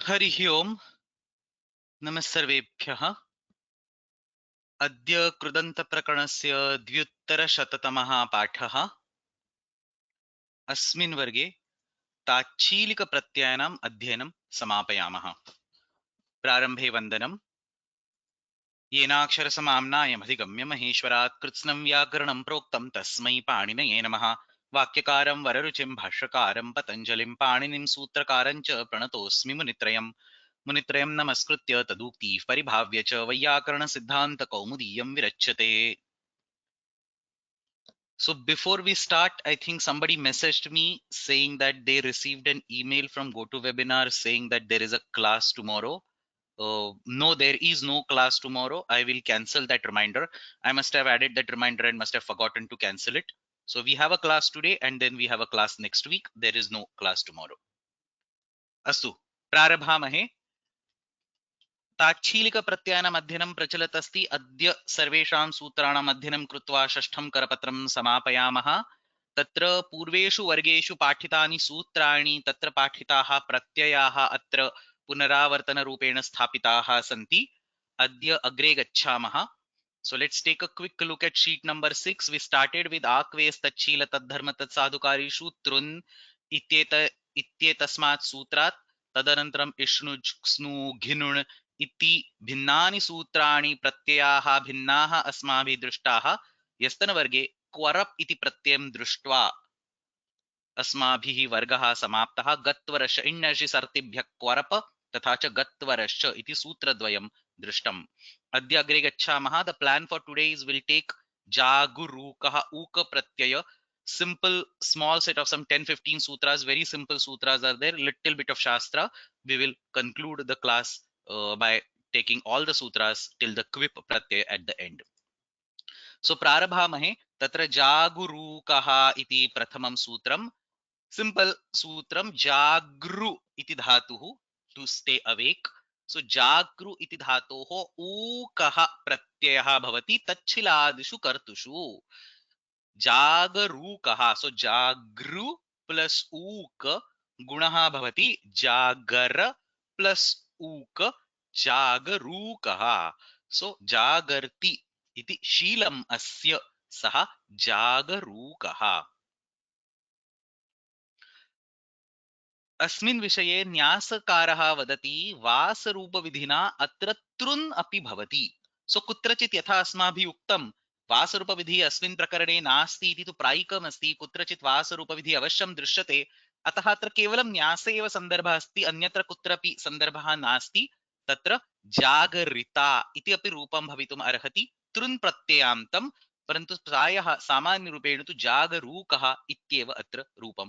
हरिः ओम्। नमः सर्वेभ्यः। अद्य कृदन्तप्रकरणस्य 200तमः पाठः। अस्मिन् वर्गे ताच्छीलिकप्रत्ययानाम् अध्ययनं समापयामः। प्रारम्भे वन्दनम्। येनाक्षरसमाम्नायमधिगम्य महेश्वरात् कृत्स्नं व्याकरणं प्रोक्तं तस्मै पाणिनये नमः। वाक्यकारं वररुचिं भाष्यकारं पतञ्जलिं पाणिनिं सूत्रकारं च प्रणतोऽस्मि मुनित्रयम्। मुनित्रयं नमस्कृत्य तदुक्तिः परिभाव्य च वैयाकरणसिद्धान्तकौमुदीयं विरच्यते। So before we start, I think somebody messaged me saying that they received an email from GoToWebinar saying that there is a class tomorrow. No, there is no class tomorrow. I will cancel that reminder. I must have added that reminder and must have forgotten to cancel it. So we have a class today and then we have a class next week. There is no class tomorrow. Astu, prarabhamahe. ताच्छीलिकप्रत्ययानाम् अध्ययनं प्रचलत् अस्ति। अद्य सर्वेषां सूत्राणाम् अध्ययनं कृत्वा षष्ठं करपत्रं समापयामः। तत्र पूर्वेषु वर्गेषु पाठितानि सूत्राणि, तत्र पाठिताः प्रत्ययाः अत्र पुनरावर्तनरूपेण स्थापिताः सन्ति। अद्य अग्रे गच्छामः। So let's take a quick look at sheet number 6. We started with akves tachila tadharma tatsadhukari shutrun इत्येतस्मात् सूत्रात् तदनन्तरम् इष्णुज् स्नु घिनुण् इति भिन्नानि सूत्राणि प्रत्ययाः भिन्नाः अस्माभिः दृष्टाः। यस्तनवर्गे क्वरप् इति प्रत्ययं दृष्ट्वा अस्माभिः वर्गः समाप्तः। गत्वरश्च इण्णषि सर्तिभ्यः क्वरप तथा च गत्वरश्च इति सूत्रद्वयं दृष्टम्। अद्य अग्रे गच्छामः। The plan for today is we'll take जागुरूकः ऊक प्रत्यय. Simple small set of some 10-15 sutras, very simple sutras are there, little bit of shastra. We will conclude the class by taking all the sutras till the quip pratyay at the end. So prarabhamahe. Tatra जागुरूकः इति प्रथमं सूत्रम्. Simple sutram jagru iti dhatuhu to stay awake. So jagru iti dhatoho ukaha pratyayah bhavati tachhiladishu kartushu. Jagarukaha. So jagru plus uka gunaha bhavati jagara plus uka jagarukaha. So jagarti iti Sheelam asya saha jagarukaha. अस्मिन् विषये न्यासकारः वदति वासरूपविधिना अत्र तृन् अपि भवति। सो कुत्रचित् यथा अस्माभिः उक्तं वासरूपविधिः अस्मिन् प्रकरणे नास्ति इति तु प्रायिकम् अस्ति। कुत्रचित् वासरूपविधिः अवश्यं दृश्यते। अतः अत्र केवलं न्यासे एव सन्दर्भः अस्ति, अन्यत्र कुत्रापि सन्दर्भः नास्ति। तत्र जागरिता इति अपि रूपं भवितुम् अर्हति तृन् प्रत्ययान्तं, परन्तु प्रायः सामान्यरूपेण तु जागरूकः इत्येव अत्र रूपं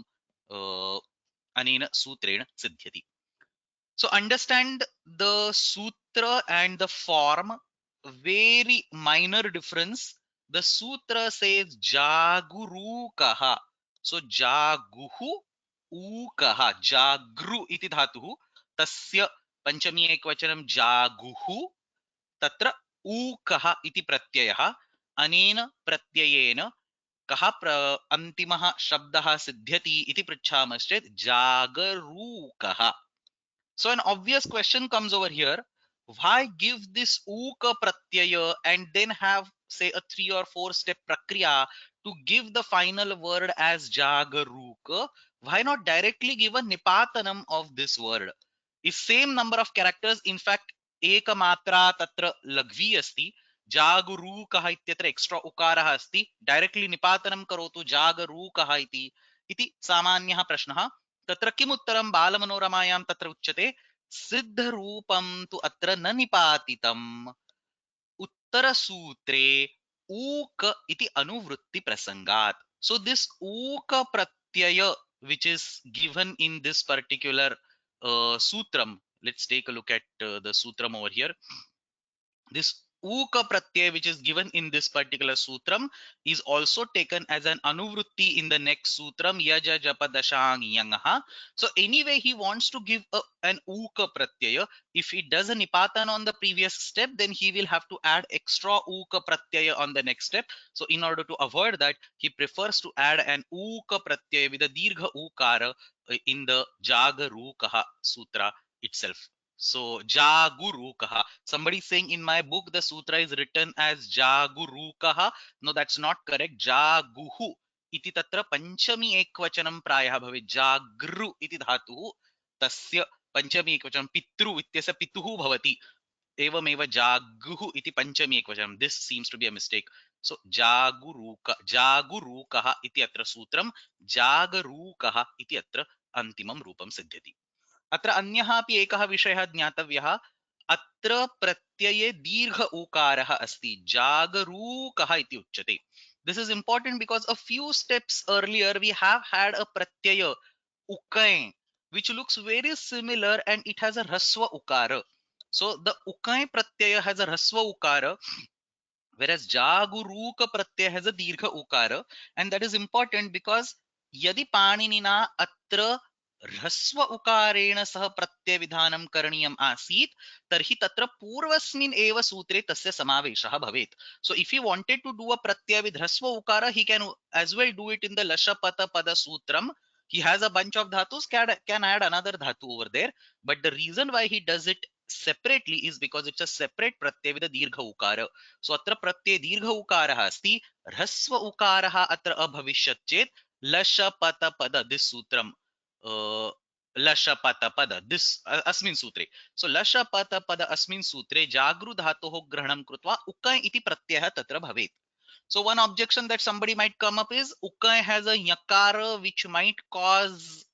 अनेन सूत्रेण सिद्ध्यति. So understand the sutra and the form, very minor difference. The sutra says jagurukaha. So jaguhu ukaha. Jagru iti dhatuhu. Tasya panchami ekvachanam jaguhu. Tatra ukaha iti pratyayah. Anena pratyayena कः अन्तिमः शब्दः सिद्ध्यति इति पृच्छामश्चेत् जागरूकः. So an obvious question comes over here. Why give this uka pratyaya and then have say a 3 or 4 step prakriya to give the final word as jagaruka? Why not directly give a nipatanam of this word? Is same number of characters, in fact ekamatra tatra lagvi asti, जागरूकः इत्यत्र extra उकारः अस्ति, directly निपातनं करोतु जागरूकः इति सामान्यः प्रश्नः। तत्र किम् उत्तरं बालमनोरमायां तत्र उच्यते सिद्धरूपं तु अत्र न निपातितम्। उत्तरसूत्रे ऊक इति अनुवृत्ति प्रसंगात्. So this ऊक प्रत्यय which is given in this particular sutram, let's take a look at the sutram over here. This uka pratyay which is given in this particular sutram is also taken as an anuvrutti in the next sutram yaja japa dashang yangaha. So anyway he wants to give an uka pratyaya. If he does a nipatan on the previous step, then he will have to add extra uka pratyaya on the next step. So in order to avoid that, he prefers to add an uka pratyaya with a dirgha ukara in the jagarukaha sutra itself. So Jagurukaha. Somebody saying in my book the sutra is written as Jagurukaha. No, that's not correct. Jaguhu इति तत्र पंचमी एकवचनं प्रायः भवेत्. जागृ इति धातुः तस्य पंचमी एकवचनं पितृ इत्यस्य पितुः भवति. एवमेव जागुः इति पंचमी एकवचनं. This seems to be a mistake. So जागुरूकः इति अत्र सूत्रं, जागरूकः इति अत्र अन्तिमं रूपं सिद्ध्यति. अत्र अन्यः अपि एकः विषयः ज्ञातव्यः. अत्र प्रत्यये दीर्घ उकारः अस्ति, जागरूकः इति उच्यते. This is important because a few steps earlier we have had a pratyaya ukai which looks very similar and it has a rasva ukara. So the ukai pratyaya has a rasva ukara, whereas jaguruka pratyaya has a dirgha ukara, and that is important because यदि पाणिनिना अत्र ह्रस्व उकारेण सह प्रत्यय विधानं करणीयम् आसीत् तर्हि तत्र पूर्वस्मिन् एव सूत्रे तस्य समावेशः भवेत्. So if he wanted to do a pratyaya with ह्रस्व ukara, he can as well do it in the lashapata pada sutram. He has a bunch of dhatus, can add another dhatu over there, but the reason why he does it separately is because it's a separate pratyaya with a dirgha ukara. So अत्र प्रत्यय दीर्घ उकारः अस्ति, ह्रस्व उकारः अत्र अभविष्यत् चेत् लशपत पद, this सूत्रं लशपत पद दिस् अस्मिन् सूत्रे. सो लशपत पद अस्मिन् सूत्रे जागृ धातोः ग्रहणं कृत्वा उकै इति प्रत्ययः तत्र भवेत्. So one objection that somebody might come up is ukai has a yakara which might cause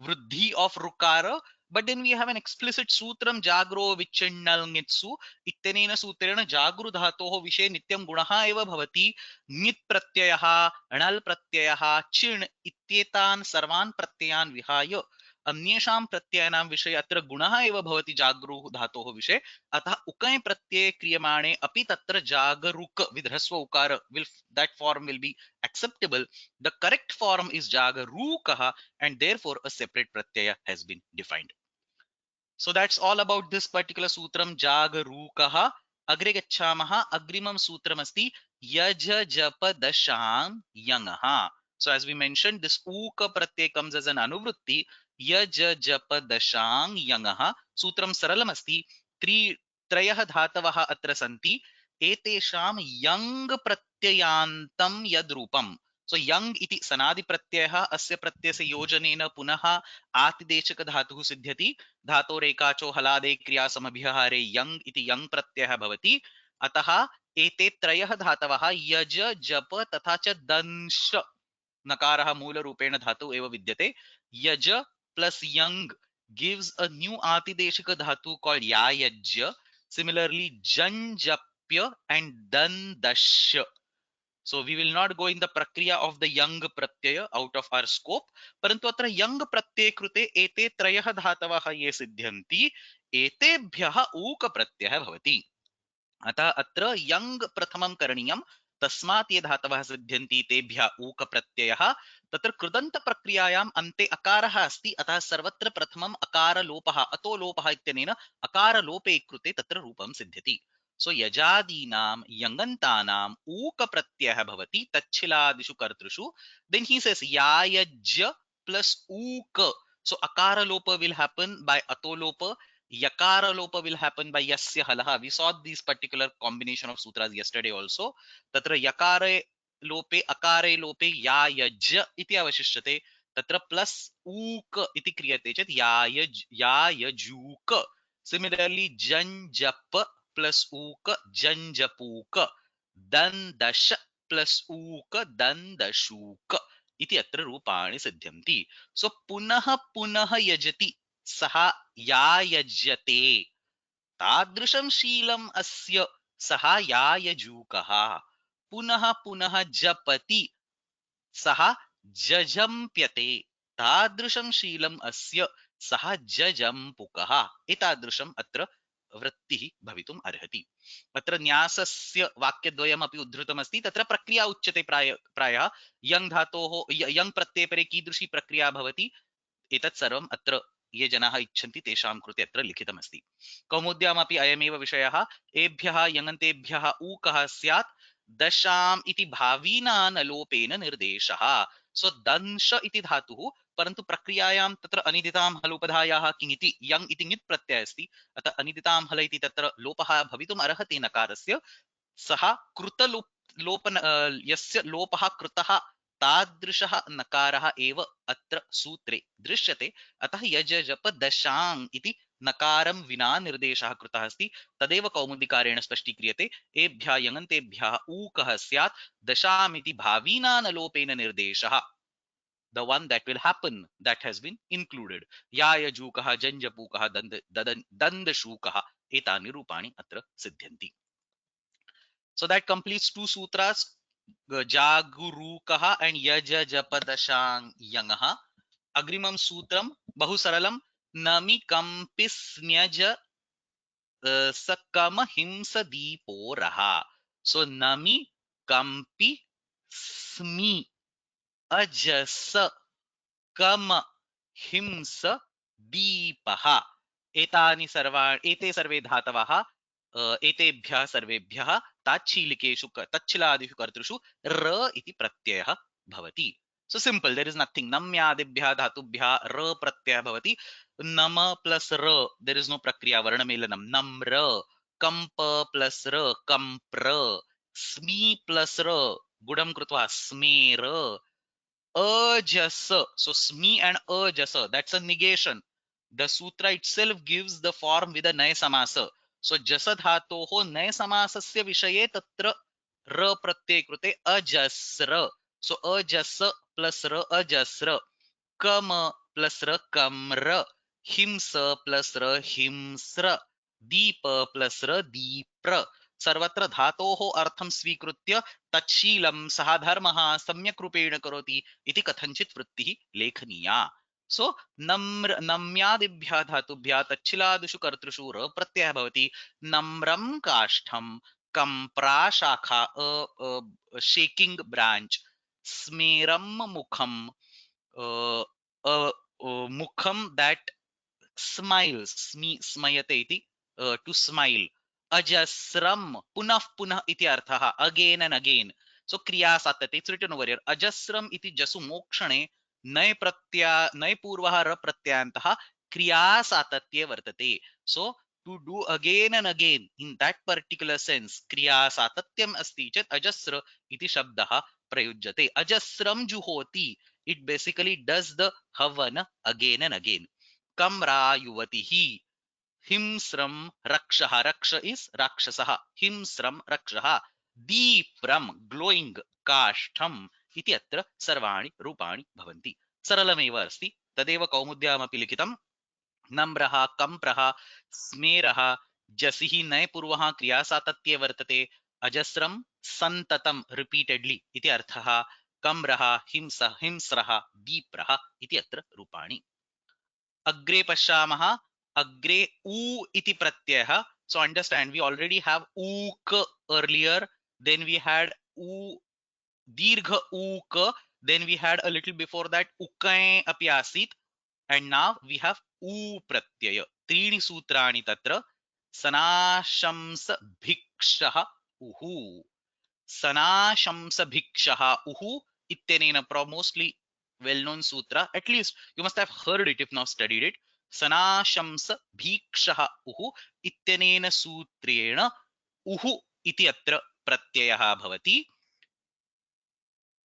vruddhi of rukara, but then we have an explicit sutram jagro vichinnal ngitsu ittenena sutrena jagru dhatoh vishe nityam gunaha eva bhavati. Nit pratyayah, णल् प्रत्ययः, चिण् इत्येतान् सर्वान् प्रत्ययान् विहाय अन्येषां प्रत्ययानां विषये अत्र गुणः एव भवति जागृः धातोः विषये. अतः उकै प्रत्यये क्रियमाणे अपि तत्र जागरूक with ह्रस्व उकार that form will be acceptable. The correct form is jagarukah, and therefore a separate pratyaya has been defined. So that's all about this particular sutram jagarukah. Agre gacchamaha. Agrimam sutram asti yaja japa dasham yangaha. So as we mentioned, this uka pratyay comes as an anuvrutti. Yaja japa dasham yangaha. Sutram saralam asti. त्रयः धातवः अत्र सन्ति. एतेषां यङ् प्रत्ययान्तं यद्रूपम्. So young iti sanadi pratyayah, asya pratyayस्य योजनेन पुनः आतिदेशक धातुः सिद्ध्यति. धातो रेकाचो हलादे क्रिया समभिहारे यङ् इति यङ् प्रत्ययः भवति. अतः एते त्रयः धातवः यज जप तथा च दंश नकारः मूलरूपेण धातु एव विद्यते. यज plus young gives a new atideshika dhatu called yayajya. Similarly, janjapya and dandasya. So we will not go in the prakriya of the young pratyaya out of our scope. Parantu atra young pratyay krute ete trayah dhatavah ye siddhyanti etebhyah ऊक प्रत्ययः भवति. अतः अत्र यङ् प्रथमं करणीयं. तस्मात् ये धातवः सिद्ध्यन्ति तेभ्यः ऊक प्रत्ययः. तत्र कृदन्त प्रक्रियायाम् अन्ते अकारः अस्ति, अतः सर्वत्र प्रथमम् अकारलोपः अतो लोपः इत्यनेन अकारलोपे कृते तत्र रूपं सिद्ध्यति. सो यजादीनां यङन्तानाम् ऊक प्रत्ययः भवति तच्छिलादिषु कर्तृषु. देन् ही सेस् यायज्य प्लस ऊक. So akara lopa will happen by ato lopa. Yakara lopa will happen by yasya halaha. We saw these particular combination of sutras yesterday also. Tatra yakare lope akare lope ya yaj iti avashishyate. Tatra plus uk iti kriyate chet ya yajuk. Similarly, janjap plus uk janjapuk. Dandash plus uk dandashuk. इति अत्र रूपाणि सिद्ध्यन्ति. सो पुनः पुनः यजति सः यायज्यते तादृशं शीलम् अस्य सः यायजूकः. पुनः पुनः जपति सः जजम्प्यते तादृशं शीलम् अस्य सः जजम्पुकः. एतादृशम् अत्र वृत्तिः भवितुम् अर्हति. अत्र न्यासस्य वाक्यद्वयमपि उद्धृतमस्ति. तत्र प्रक्रिया उच्यते प्रायः यङ् धातोः यङ् प्रत्यये परे कीदृशी प्रक्रिया भवति एतत् सर्वम् अत्र ये जनाः इच्छन्ति तेषां कृते अत्र लिखितमस्ति. कौमुद्यामपि अयमेव विषयः. एभ्यः यङन्तेभ्यः ऊकः स्यात् दशाम् इति भावीनान् लोपेन निर्देशः. सो दंश इति धातुः, परन्तु प्रक्रियायां तत्र अनिदितां हलोपधायाः किङिति यङ् इति ङित् प्रत्ययः अस्ति, अतः अनिदितां हल इति तत्र लोपः भवितुम् अर्हति नकारस्य। सः लोपन यस्य लोपः कृतः तादृशः नकारः एव अत्र सूत्रे दृश्यते। अतः यज जप दशाङ् इति नकारं विना निर्देशः कृतः अस्ति, तदेव कौमुदीकारेण स्पष्टीक्रियते। एभ्यः यङन्तेभ्यः ऊकः स्यात्, दशामिति भावीनानलोपेन निर्देशः, the one that will happen, that has been included. यायजूकः जञ्जपूकः दन्दशूकः एतानि रूपाणि अत्र सिद्ध्यन्ति। So that completes two sutras, Jagurukaha and Yajajapadashang Yangaha. Agrimam Sutram, Bahu Saralam, Nami Kampisnyaja Sakama Himsa Deepo Raha. So Nami Kampi Smi Ajasa Kama Himsa Deepaha. एतानि सर्वाणि एते सर्वे धातवः एतेभ्यः सर्वेभ्यः ताच्छीलिकेषु तच्छिलादिषु कर्तृषु र इति प्रत्ययः भवति। So simple, there is nothing. नम्यादिभ्यः धातुभ्यः र प्रत्ययः भवति। नम प्लस र, देयर इज नो प्रक्रिया वर्णमेलनम। नम्र, कंप प्लस र कंप्र, स्मी प्लस र गुणं कृत्वा स्मेर, ajasa, so smi and ajasa, that's a negation. The sutra itself gives the form with a nay samasa. So jasa dhatoho nay samasasya vishaye tatra ra pratyay krute ajasra. So ajasa plus ra ajasra, kama plus ra kamra, himsa plus ra himsra, deepa plus ra deepra. सर्वत्र धातोः अर्थं स्वीकृत्य तच्छीलं सः धर्मः सम्यक् रूपेण करोति इति कथंचित् वृत्तिः लेखनीया। सो नम्र नम्यादिभ्यः धातुभ्यः तच्छिलादिषु कर्तृषु र प्रत्ययः भवति। नम्रं काष्ठं, कंप्रा शाखा शेकिंग ब्रांच, स्मेरं मुखं मुखं that smiles, स्मयते इति to smile. Ajasram, punah punah iti arthaha, again and again. So kriya satyate, it's written over here. Ajasram iti jasu mokshane नय पूर्वः र प्रत्ययान्तः kriya satatye vartate. So to do again and again in that particular sense kriya satatyam asti chet ajasra iti shabdah prayujyate. Ajasram juhoti, it basically does the havana again and again. Kamra yuvatihi, Himsram Rakshaha, Raksha is Rakshasaha, Himsram Rakshaha, Deepram, glowing, Kashtam, इति अत्र सर्वाणि रूपाणि भवन्ति। सरलमेव अस्ति, तदेव कौमुद्यामपि लिखितं। नम्रः, कम्प्रः, स्मेरः, जसिः नयपूर्वः क्रियासातत्ये वर्तते, अजस्रं सन्ततं repeatedly इति अर्थः, कम्रः, हिंस्रः, दीप्रः इति अत्र रूपाणि। अग्रे पश्यामः, अग्रे ऊ इति प्रत्ययः. So understand, we already have uk earlier, then we had u dirgha uk, then we had a little before that ukai api asit, and now we have u pratyaya. त्रीणि सूत्राणि तत्र. सनाशंस भिक्षः उहु, सनाशंस भिक्षः उहु इत्यनेन, mostly well known sutra, at least you must have heard it if not studied it. सनाशंस भीक्षः उहु इत्यनेन सूत्रेण उहु इति अत्र प्रत्ययः भवति।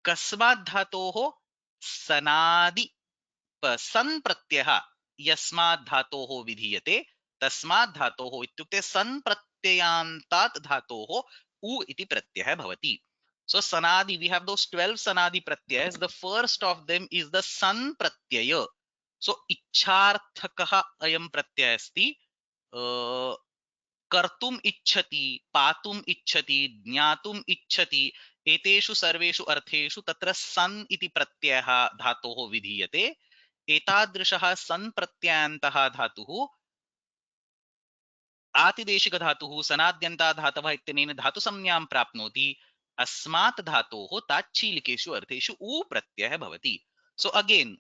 कस्मात् धातोः? सनादि सन् प्रत्ययः यस्मात् धातोः विधीयते, तस्मात् धातोः इत्युक्ते सन् प्रत्ययान्तात् धातोः उ इति प्रत्ययः भवति. So sanadi, we have those 12 sanadi pratyayas. The first of them is the san pratyaya. So इच्छार्थकः अयं प्रत्ययः अस्ति. कर्तुम् इच्छति, पातुम् इच्छति, ज्ञातुम् इच्छति, एतेषु सर्वेषु अर्थेषु तत्र सन् इति प्रत्ययः धातोः विधीयते। एतादृशः सन् प्रत्ययान्तः धातुः आतिदेशिकधातुः सनाद्यन्ता धातवः इत्यनेन धातुसंज्ञां प्राप्नोति। अस्मात् धातोः ताच्छीलिकेषु अर्थेषु उ प्रत्ययः भवति. So again,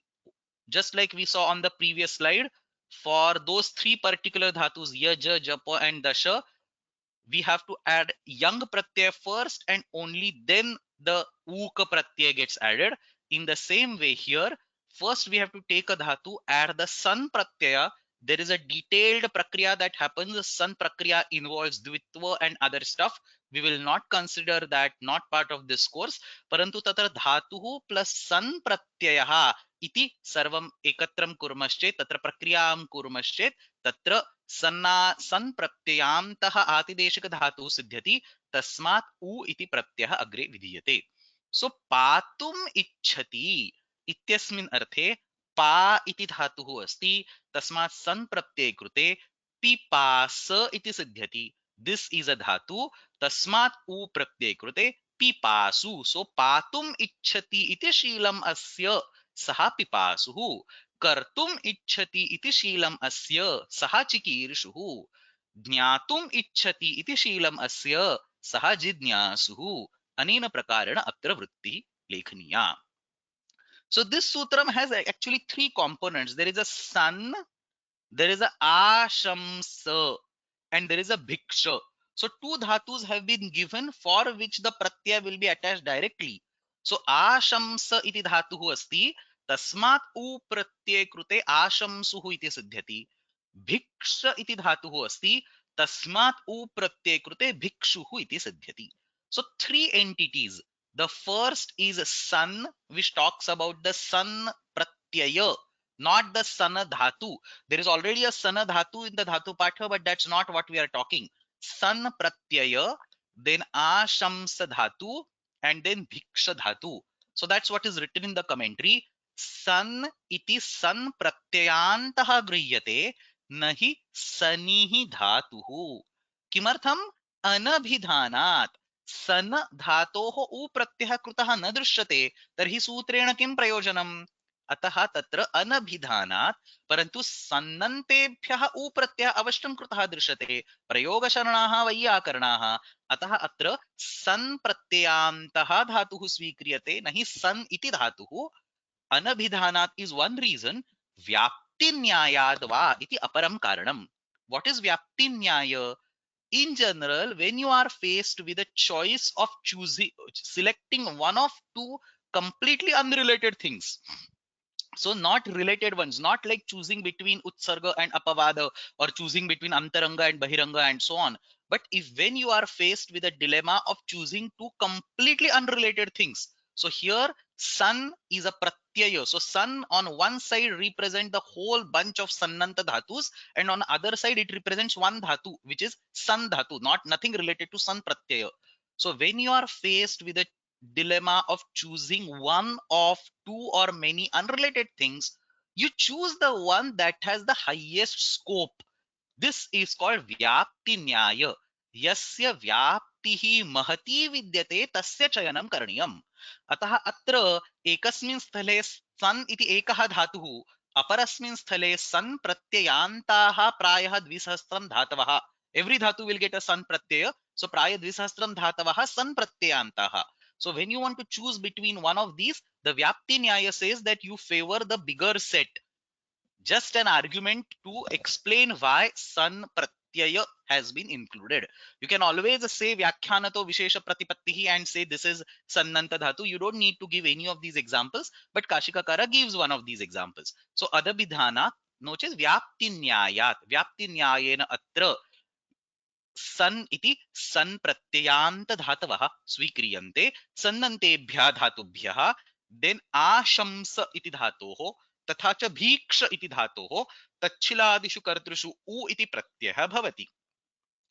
just like we saw on the previous slide, for those three particular dhatus ya, ja, japa and dasha, we have to add yang pratyay first and only then the uka pratyay gets added. In the same way here, first we have to take a dhatu, add the san pratyaya. There is a detailed prakriya that happens. The san prakriya involves dvitva and other stuff. We will not consider that, not part of this course. Parantu tatra dhatuhu plus san pratyayah इति सर्वम एकत्रम कुर्मश्चेत तत्र प्रक्रियां कुर्मश्चेत तत्र सन्ना सन् प्रत्ययान्तः आतिदेशिक धातुः सिद्ध्यति तस्मात् उ इति प्रत्ययः अग्रे विधीयते. सो पातुम् इच्छति इत्यस्मिन् अर्थे पा इति धातुः अस्ति, तस्मात् सन् प्रत्यये कृते पिपास इति सिद्ध्यति. दिस इज अ धातु, तस्मात् उ प्रत्यये कृते पिपासु. सो पातुम् इच्छति इति शीलम् अस्य, सः पिपासुः. कर्तुम् इच्छति इति शीलम् अस्य, सः चिकीर्षुः. ज्ञातुम् इच्छति इति शीलम् अस्य, सः जिज्ञासुः. अनेन प्रकारेण अत्र वृत्तिः लेखनीया. So this sutram has actually three components. There is a san, there is a ashamsa, and there is a bhiksha. So two dhatus have been given for which the pratyaya will be attached directly. So ashamsa iti dhatuhu asti, tasmat u pratyaya krute ashamsuhu iti siddhyati. Bhiksha iti dhatuhu asti, tasmat u pratyaya krute bhikshuhu iti siddhyati. So three entities. The first is san, which talks about the san pratyaya, not the sana dhatu. There is already a sana dhatu in the dhatu patha, but that's not what we are talking. San pratyaya, then ashamsa dhatu, and then bhiksha dhatu. So that's what is written in the commentary. San iti san pratyayantah grihyate nahi sanihi dhatuhu. Kimartham? Anabhidhanat. सन धातोः उ प्रत्ययः कृतः न दृश्यते, तर्हि सूत्रेण किं प्रयोजनम्? अतः तत्र अनभिधानात्, परन्तु सन्नन्तेभ्यः उ प्रत्ययः अवश्यं कृतः दृश्यते, प्रयोगशरणाः वैयाकरणाः. अतः अत्र सन् प्रत्ययान्तः धातुः स्वीक्रियते, न हि सन् इति धातुः. अनभिधानात् is one reason. व्याप्ति न्यायाद् वा इति अपरं कारणम्. What is व्याप्ति न्याय? In general, when you are faced with a choice of choosing, selecting one of two completely unrelated things, so not related ones, not like choosing between utsarga and apavada, or choosing between antaranga and bahiranga and so on, but if when you are faced with a dilemma of choosing two completely unrelated things, so here sun is a pratyaya. So sun on one side represent the whole bunch of sannanta dhatus, and on the other side it represents one dhatu, which is san dhatu, not nothing related to sun pratyaya. So when you are faced with a dilemma of choosing one of two or many unrelated things, you choose the one that has the highest scope. This is called vyapti nyaya. Yasya vyaptihi mahati vidyate tasya chayanam karaniyam. अतः अत्र एकस्मिन् स्थले सन इति एकः धातुः, अपरस्मिन् स्थले सन प्रत्ययान्ताः प्रायः 2,000 धातवः. Every dhatu will get a san pratyaya, so प्राय 2,000 धातवः san pratyayantah. So when you want to choose between one of these, the Vyapti Nyaya says that you favor the bigger set. Just an argument to explain why san pratyaya has been included. You can always say Vyakhyanato Vishesha Pratipattihi and say this is Sannanta Dhatu. You don't need to give any of these examples, but Kashikakara gives one of these examples. So Adabhidhana, noches Vyapti Nyayat. Vyapti Nyayena atra सन इति सन प्रत्ययान्त धातवः स्वीक्रियन्ते सन्नन्तेभ्यः धातुभ्यः. Then आशंस इति धातोः तथा च भीक्ष इति धातोः तच्छिलादिषु कर्तृषु उ इति प्रत्ययः भवति.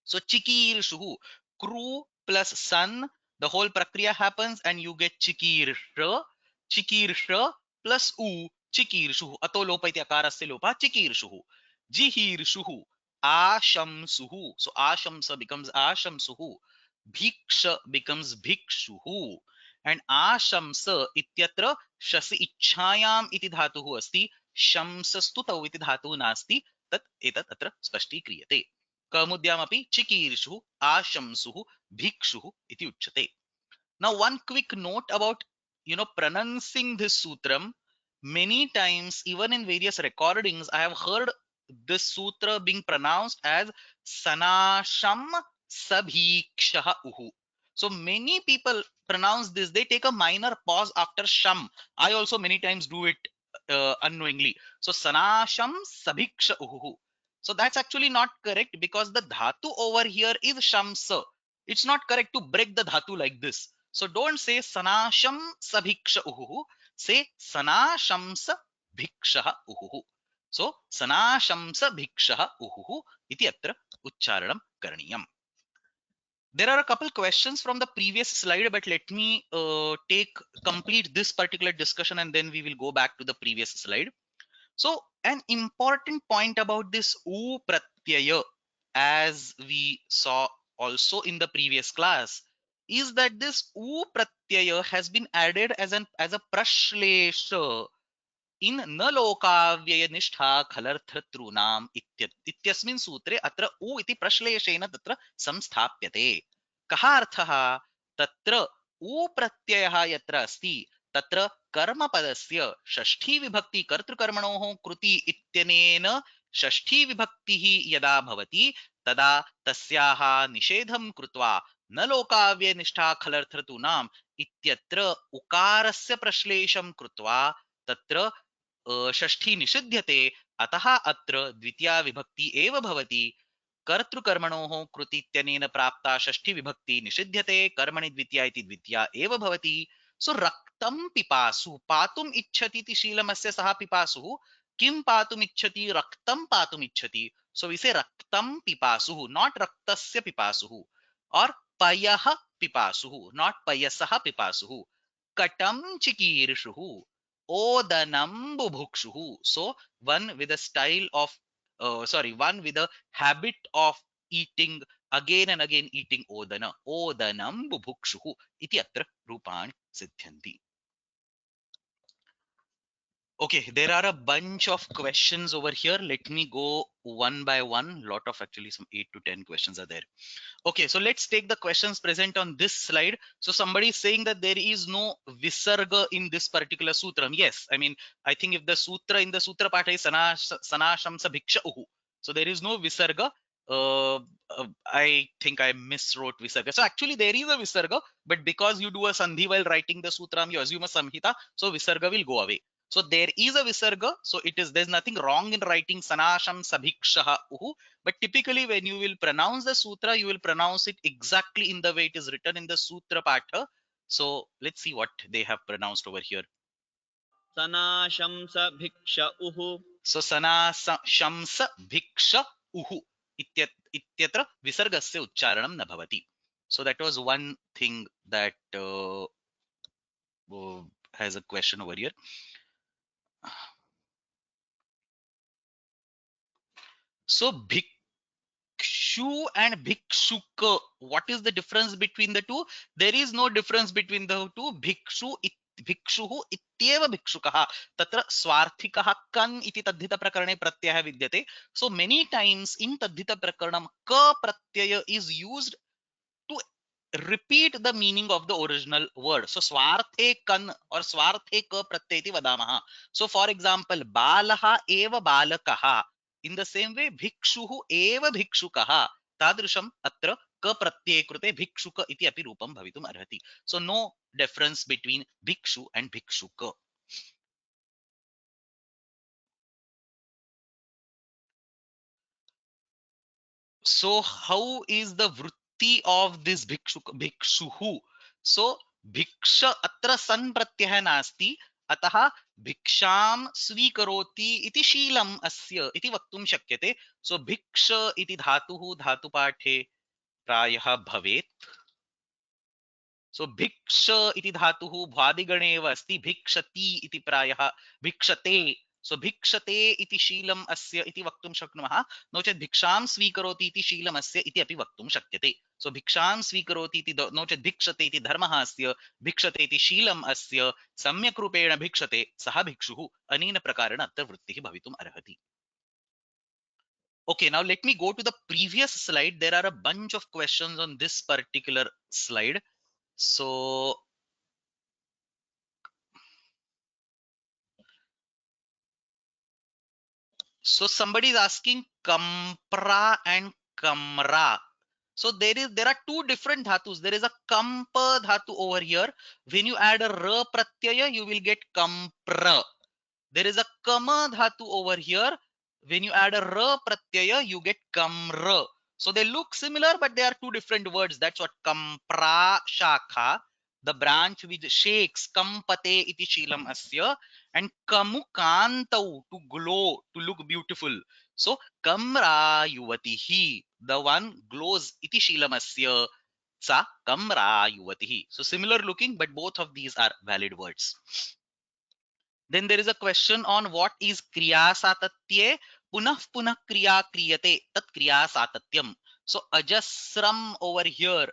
So चिकीर्षुः, क्रू plus sun, the whole prakriya happens and you get चिकीर्ष. चिकीर्ष plus u, चिकीर्षुः. अतो लोप इति अकारस्य लोपः चिकीर्षुः. जिहीर्षुः, आशंसुः. So ashamsa becomes ashamsuः. Bhiksha becomes bhikshuः. And ashamsa ityatra shasi इच्छायाम इति धातुः अस्ति. शंसस्तु तौ इति धातुः नास्ति. तत् एतत् अत्र स्पष्टीक्रियते. कौमुद्यामपि चिकीर्षुः, आशंसुः, भिक्षुः इति उच्यते. Now one quick note about pronouncing this sutram. Many times, even in various recordings, I have heard this sutra being pronounced as sanasham sabhikshah uhu. So many people pronounce this, they take a minor pause after sham. I also many times do it unknowingly. So sanasham sabhiksha uhu. So that's actually not correct because the dhatu over here is shamsa. It's not correct to break the dhatu like this. So don't say sanasham sabhiksha uhu. Say sanashamsa bhiksha uhu. So sanashamsa bhiksha uhu iti atra uchcharanam karaniyam. There are a couple questions from the previous slide, but let me complete this particular discussion and then we will go back to the previous slide. So an important point about this u pratyaya, as we saw also in the previous class, is that this u pratyaya has been added as a prashlesha in न लोकाव्ययनिष्ठा खलर्थतॄणाम् इत्यस्मिन् सूत्रे अत्र उ इति प्रश्लेषेण तत्र संस्थाप्यते. कः अर्थः? तत्र उ प्रत्ययः यत्र अस्ति तत्र कर्मपदस्य षष्ठी विभक्ति कर्तृकर्मणोः कृति इत्यनेन षष्ठी विभक्तिः यदा भवति तदा तस्याः निषेधं कृत्वा न लोकाव्ययनिष्ठा खलर्थतॄणाम् इत्यत्र उकारस्य प्रश्लेषं कृत्वा तत्र षष्ठी निषिध्यते. अतः अत्र द्वितीया विभक्ति एव भवति. कर्तृकर्मणोः कृतीत्यनेन प्राप्ता षष्ठी विभक्ति निषिध्यते. कर्मणि द्वितीया इति द्वितीया एव भवति. सो रक्तं पिपासु, पातुम् इच्छति इति शीलमस्य सः पिपासुः. किं पातुम् इच्छति? रक्तं पातुम् इच्छति. सो विसे रक्तं पिपासुः, नॉट रक्तस्य पिपासुः. और पयः पिपासुः, not पयसः पिपासुः. कटं चिकीर्षुः, odanam bubhukshuhu. So one with a style of one with a habit of eating again and again eating odana. Odanam bubhukshuhu iti atra rupani siddhyanti. Okay, there are a bunch of questions over here. Let me go one by one. Lot of actually some 8 to 10 questions are there. Okay, so let's take the questions present on this slide. So somebody is saying that there is no visarga in this particular sutram. Yes, I mean, I think if the sutra in the sutra part is sanashamsa bhiksha uhu. So there is no visarga. I think I miswrote visarga. So actually there is a visarga, but because you do a sandhi while writing the sutram, you assume a samhita, so visarga will go away. So there is a visarga. So there's nothing wrong in writing sanasham sabhiksha uhu. But typically when you will pronounce the sutra, you will pronounce it exactly in the way it is written in the sutra patha. So let's see what they have pronounced over here. सनाशंस भिक्ष उहु. So sanashamsa bhiksha uhu ityatra visargasya uchcharanam na bhavati. So that was one thing that has a question over here. So bhikshu and bhikshuka, what is the difference between the two? There is no difference between the two. भिक्षुः इत्येव भिक्षुकः. तत्र स्वार्थिकः कन् इति तद्धित प्रकरणे प्रत्ययः विद्यते. So many times in तद्धित प्रकरणं क प्रत्यय is used to repeat the meaning of the original word. So swarte kan or swarte ka pratyay iti vadamaha. So for example, balaha eva balakaha. In the same way, bhikshuhu eva bhikshukah. Tadrisham atra ka pratyay krute bhikshuka iti api rupam bhavitum arhati. So no difference between bhikshu and bhikshuka. So how is the vritti of this bhikshuhu? So bhiksha atra san pratyah nasti, atah bhiksham svikaroti iti Sheelam asya iti vaktum shakyate. So bhiksha iti dhatuhu dhatu pathe prayah bhavet. So भिक्ष इति धातुः भ्वादिगणे एव अस्ति. भिक्षति इति प्रायः भिक्षते. So भिक्षते इति शीलम् अस्य इति वक्तुं शक्नुमः. नो चेत् भिक्षां स्वीकरोति इति शीलम् अस्य इति अपि वक्तुं शक्यते. So भिक्षां स्वीकरोति इति नो चेत् भिक्षते इति धर्मः अस्य, भिक्षते इति शीलम् अस्य, सम्यक् रूपेण भिक्षते सः भिक्षुः. अनेन प्रकारेण अत्र वृत्तिः भवितुम् अर्हति. Okay, now let me go to the previous slide. There are a bunch of questions on this particular slide. So somebody is asking kampra and kamra. So there are two different dhatus. There is a kampa dhatu over here. When you add a ra pratyaya, you will get kampra. There is a kama dhatu over here. When you add a ra pratyaya, you get kamra. So they look similar, but they are two different words. That's what kampra shakha, the branch which shakes, kampate iti shilam asya, and kamukantau, to glow, to look beautiful. So kamra yuvatihi, the one glows iti shilam asya, sa kamra yuvatihi. So similar looking, but both of these are valid words. Then there is a question on what is kriya satatye. Punah punah kriya kriyate, tat kriya satatyam. So ajasram over here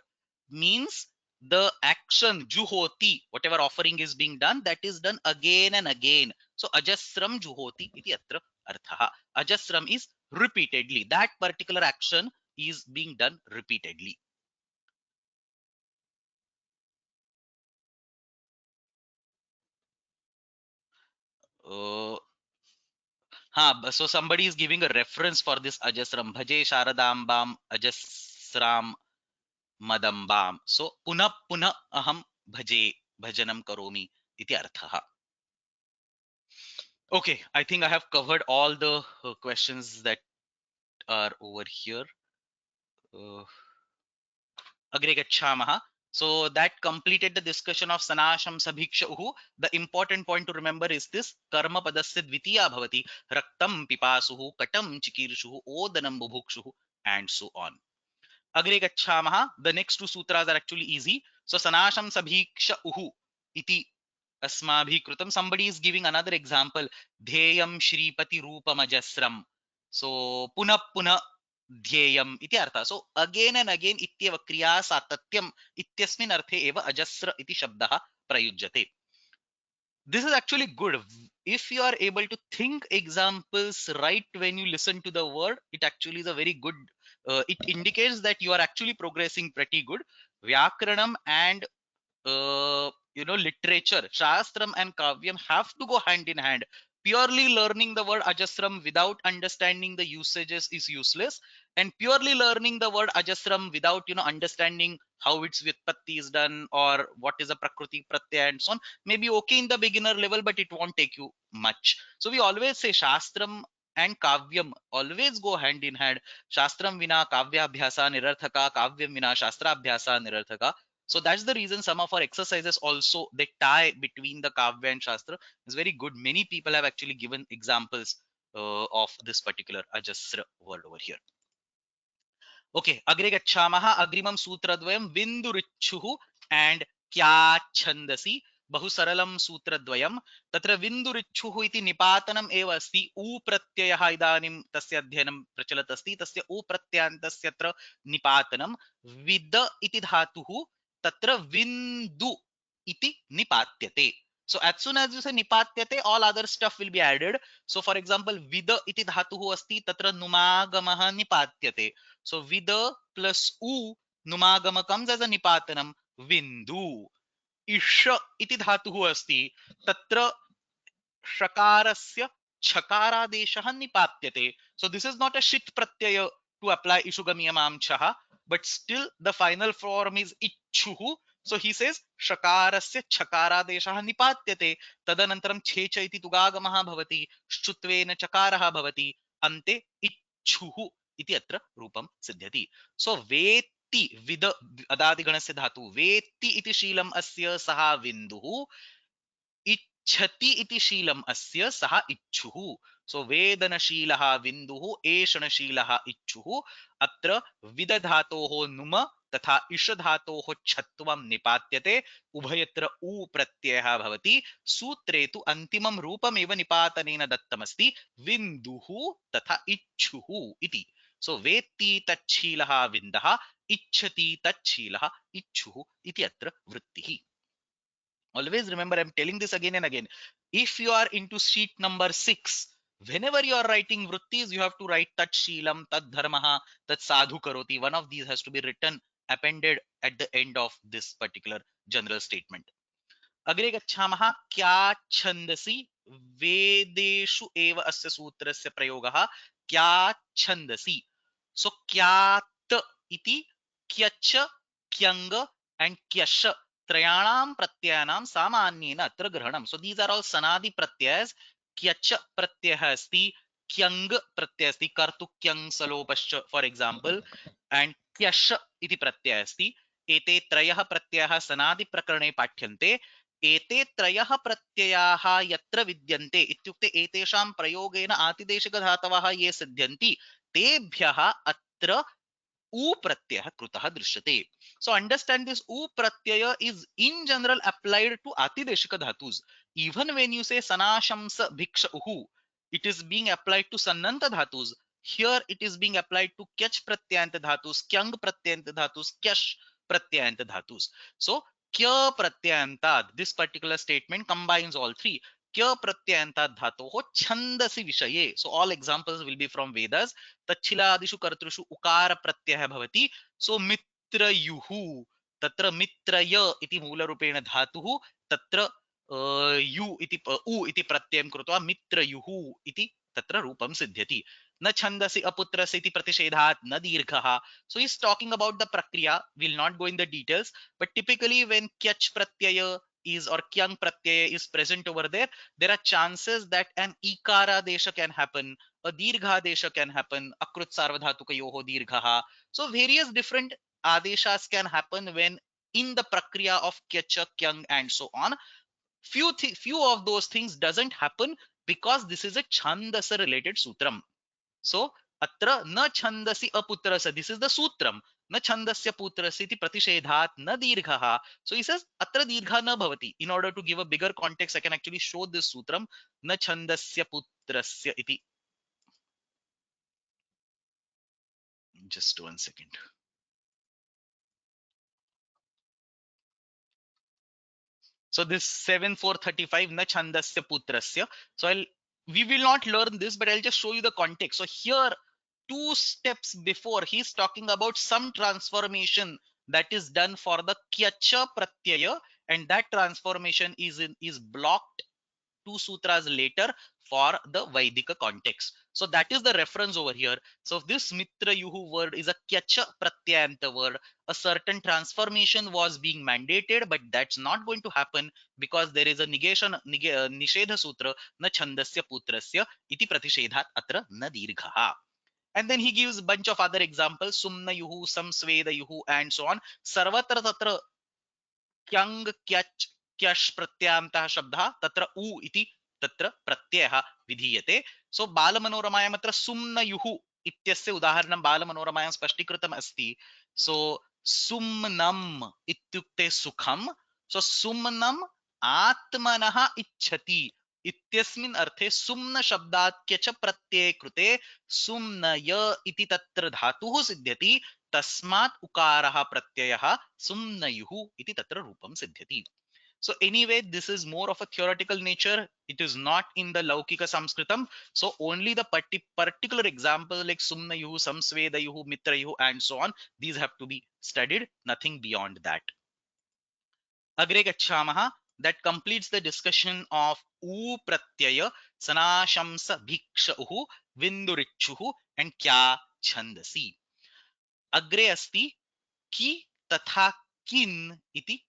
means the action juhoti, whatever offering is being done, that is done again and again. So ajasram juhoti iti atra artha. Ajasram is repeatedly, that particular action is being done repeatedly. uh, so somebody is giving a reference for this ajasram. Bhaje sharadambam ajasram madambam. So punah punah aham bhaje, bhajanam karomi iti artha. Okay, I think I have covered all the questions that are over here. Uh, Agre gacchamaha. So that completed the discussion of sanasham sabhiksha uhu. The important point to remember is this: karma padasya dvitiya bhavati, raktam pipasuhu, katam chikirshuhu, odanam bubhukshuhu, and so on. Agre gacchamaha. The next two sutras are actually easy. So sanasham sabhiksha uhu iti asmabhi kritam. Somebody is giving another example. Dheyam shripati rupamajasram. So punah punah ध्येयम इति अर्थः. So again and again इत्येव क्रिया सातत्यम इत्यस्मिन् अर्थे एव अजस्र इति शब्दः प्रयुज्यते. This is actually good. If you are able to think examples right when you listen to the word, it actually is a very good, it indicates that you are actually progressing pretty good. Vyakaranam and literature, shastram and kavyam have to go hand in hand. Purely learning the word ajasram without understanding the usages is useless, and purely learning the word ajasram without understanding how its vyutpatti is done or what is a prakriti pratyaya and so on may be okay in the beginner level, but it won't take you much. So we always say shastram and kavyam always go hand in hand. Shastram vina kavya abhyasa nirarthaka, kavyam vina shastra abhyasa nirarthaka. So that's the reason some of our exercises also they tie between the kavya and shastra. It's very good. Many people have actually given examples of this particular ajasra word over here. Okay, agre gacchamaha. Agrimam sutradvayam vindurichuhu and kya chandasi. बहु सरलम सूत्रद्वयम्. तत्र विन्दुरिच्छुः इति निपातनम् एव अस्ति. उ प्रत्ययः इदानीं तस्य अध्ययनं प्रचलत् अस्ति. तस्य उ प्रत्ययान्तस्य अत्र निपातनं. विद इति धातुः तत्र विन्दु iti nipatyate. So as soon as you say nipatyate, all other stuff will be added. So for example, vida iti dhatuhu asti, tatra numagamaha nipatyate. So vida plus u, numagama comes as a nipatanam, vindu. Isha iti dhatuhu asti, tatra shakarasya chakaradeshah nipatyate. So this is not a shit pratyaya to apply ishugamiyamam chaha, but still the final form is ichuhu. So he says shakarasya chakaradeshah nipatyate. Tadanantaram checha iti tugagamah bhavati, shchuttvena chakarah bhavati, ante ichuhu iti atra rupam siddhyati. So veti vid adadiganasya dhatu veti iti shilam asya saha vinduhu, इच्छति इति शीलम अस्य सः इच्छुः. सो वेदनशीलः विन्दुः, एषणशीलः इच्छुः. अत्र विदधातोः नुम तथा इष धातोः छत्वं निपात्यते. उभयत्र उ प्रत्ययः भवति. सूत्रे तु अन्तिमं रूपमेव निपातनेन दत्तमस्ति, विन्दुः तथा इच्छुः इति. सो वेत्ति तच्छीलः विन्दः, इच्छति तच्छीलः इच्छुः इति अत्र वृत्तिः. Always remember, I'm telling this again and again. If you are into sheet number 6, whenever you are writing vrittis, you have to write tat shilam, tat dharmaha, tat sadhu karoti. One of these has to be written, appended at the end of this particular general statement. Agre gacchamaha. Kya chandasi vedeshu eva asya sutrasya prayogah. Kya chandasi. So kyat iti क्यच, क्यंग and kyash त्रयाणाम प्रत्ययानां सामान्येन अत्र ग्रहणम. So these are all sanadi pratyas. क्यच प्रत्ययः अस्ति, क्यंग प्रत्ययः अस्ति, कर्तु क्यंग सलोपश्च for example, and क्यश इति प्रत्ययः अस्ति. एते त्रयः प्रत्ययाः सनादि प्रकरणे पाठ्यन्ते. एते त्रयः प्रत्ययाः यत्र विद्यन्ते इत्युक्ते एतेषां प्रयोगेन आतिदेशिकधातवः ये सिद्ध्यन्ति तेभ्यः अत्र u pratyaya krutah drishyate. So understand, this u pratyaya is in general applied to atideshika dhatus. Even when you say sanashamsa bhiksha uhu, it is being applied to sannanta dhatus. Here it is being applied to kyach pratyayanta dhatus, kyang pratyayanta dhatus, kyash pratyayanta dhatus. So kya pratyayanta, this particular statement combines all three. Kya pratyayanta dhatoh chandasi vishaye. So all examples will be from Vedas. तच्छिलादिषु कर्तृषु उकार प्रत्ययः भवति. सो मित्रयुः, तत्र मित्रय इति मूलरूपेण धातुः, तत्र यु इति उ इति प्रत्ययं कृत्वा मित्रयुः इति तत्र रूपं सिद्ध्यति. न छन्दसि अपुत्रस्य इति प्रतिषेधात् न दीर्घः. So he's talking about the prakriya. We'll not go in the details, but typically when kyach pratyaya is or kyang pratyaya is present over there, there are chances that an ikara desha can happen, a dirgha desha can happen, akrut sarvadhatukayoho dirghaha. So various different adeshas can happen when in the prakriya of kyacha, kyang and so on. Few of those things doesn't happen because this is a chandasa related sutram. So atra na chandasi aputrasa, this is the sutram. Na chandasya putrasya iti pratishedhat na dirghaha. So he says atra dirgha na bhavati. In order to give a bigger context, I can actually show this sutram. Na chandasya putrasya iti. Just 1 second. So this 7435 na chandasya putrasya. So we will not learn this, but I'll just show you the context. So here, 2 steps before, he's talking about some transformation that is done for the kyacha pratyaya, and that transformation is blocked 2 sutras later for the Vaidika context. So that is the reference over here. So this Mitra Yuhu word is a Kyacha Pratyayanta word. A certain transformation was being mandated, but that's not going to happen because there is a Nishedha Sutra, na Chandasya Putrasya, iti Pratishedhat atra na Dirghaha. And then he gives a bunch of other examples, Sumna Yuhu, Samsveda Yuhu, and so on. Sarvatra Tatra क्यंग क्यच क्यश प्रत्ययान्तः शब्दः तत्र उ इति तत्र प्रत्ययः विधीयते. सो बालमनोरमायाम् अत्र सुम्नयुः इत्यस्य उदाहरणं बालमनोरमायां स्पष्टीकृतम् अस्ति. सो सुम्नम् इत्युक्ते सुखं. सो सुम्नम् आत्मनः इच्छति इत्यस्मिन् अर्थे सुम्न शब्दात् क्यच प्रत्यये कृते सुम्नय इति तत्र धातुः सिद्ध्यति. तस्मात् उकारः प्रत्ययः सुम्नयुः इति तत्र रूपं सिद्ध्यति. So anyway, this is more of a theoretical nature. It is not in the Laukika Sanskritam. So only the particular example like Sumnayuhu, Samsvedayuhu, Mitrayuhu and so on, these have to be studied, nothing beyond that. Agre gacchamaha. That completes the discussion of U pratyaya, sanashamsa bhikshauhu, vindurichuhu and kya chandasi. Agre asti ki तथा किन इति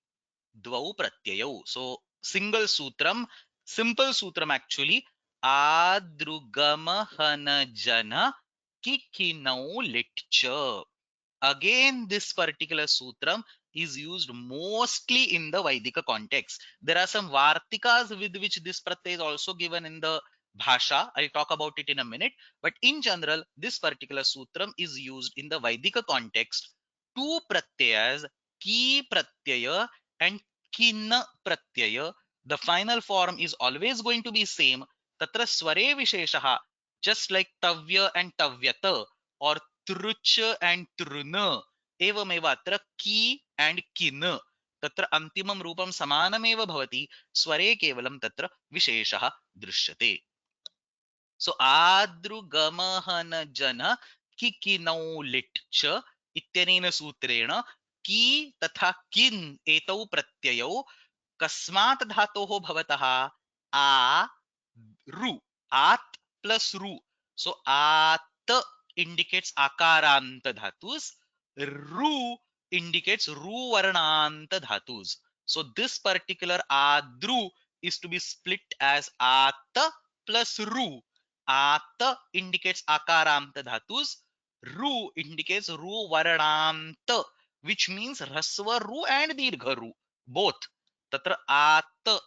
द्वौ प्रत्ययौ. So single sutram, simple sutram actually. Adrugamahana kikinau litcha. Again, this particular sutram is used mostly in the Vaidika context. There are some Vartikas with which this pratyaya is also given in the Bhasha. I'll talk about it in a minute. But in general, this particular sutram is used in the Vaidika context. Two pratyayas, ki pratyaya and kin pratyaya. The final form is always going to be same. Tatra sware visheshaha, just like tavya and tavyata, or तृच and तृन, एवमेव अत्र की and किन तत्र अन्तिमं रूपं समानमेव भवति, स्वरे केवलं तत्र विशेषः दृश्यते. सो आद्रुगमहन जन किकिनौ लिट् च इत्यनेन सूत्रेण की तथा किन एतौ प्रत्ययौ कस्मात् धातोः भवतः आ ru, at plus ru. So at indicates akaranta dhatus, ru indicates ru varnanta dhatus. So this particular adru is to be split as ata plus ru. Ata indicates akaramta dhatus. Ru indicates ru varnanta, which means rasva ru and dirgha ru both. Tatra at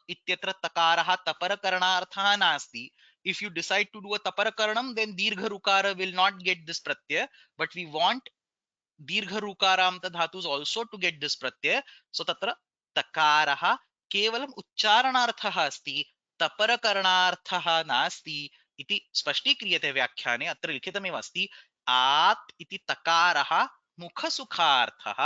ityatra takaraha taparakarणार्थः नास्ति. If you decide to do a taparakaranam, then dirgha rukara will not get this pratyaya, but we want दीर्घ रुकारांत धातुस also to get this pratyay. So तत्र तकारः केवलम् उच्चारणार्थः अस्ति, तपरकरणार्थः नास्ति इति स्पष्टीक्रियते व्याख्याने. अत्र लिखितमेव अस्ति आत् इति तकारः मुखसुखार्थः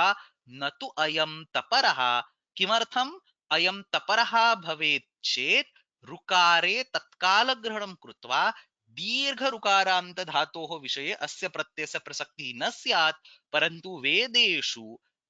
न तु अयं तपरः. किमर्थम् अयं तपरः भवेत् चेत् ऋकारे तत्कालग्रहणं कृत्वा दीर्घ ऋकारान्त धातोः विषये अस्य प्रत्ययस्य प्रसक्तिः न स्यात्, परन्तु वेदेषु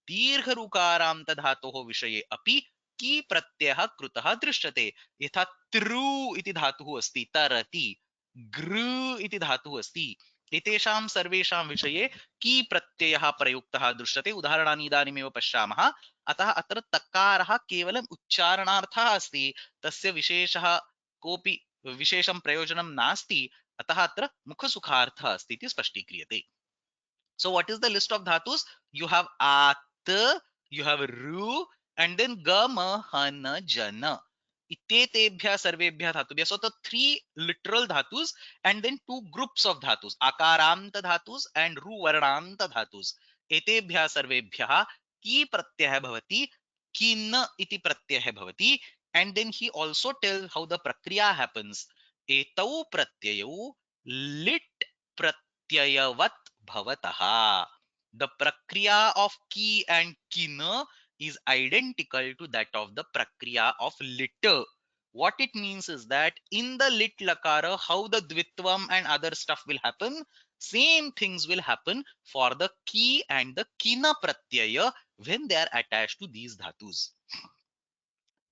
दीर्घ ऋकारान्त धातोः विषये अपि की प्रत्ययः कृतः दृश्यते. यथा तृ इति धातुः अस्ति, तरति, गृ इति धातुः अस्ति, एतेषां सर्वेषां विषये की प्रत्ययः प्रयुक्तः दृश्यते. उदाहरणानि इदानीमेव पश्यामः. अतः अत्र तकारः केवलम् उच्चारणार्थः अस्ति, तस्य विशेषः कोऽपि विशेषं प्रयोजनं नास्ति. अतः अत्र मुखसुखार्थः अस्ति इति स्पष्टीक्रियते. So what is the list of dhatus? You have at, you have ru, and then gama, hana, jana. Itetebhya sarvebhya dhatubhya. So the three literal dhatus and then two groups of dhatus. Akaranta dhatus and ru varnanta dhatus. Etebhya sarvebhya ki pratyah bhavati, kin iti pratyah bhavati. And then he also tells how the prakriya happens. Etau pratyayau lit pratyayavat bhavataha. The prakriya of ki and kina is identical to that of the prakriya of lit. What it means is that in the lit lakara, how the dvitvam and other stuff will happen, same things will happen for the ki and the kina pratyaya when they are attached to these dhatus.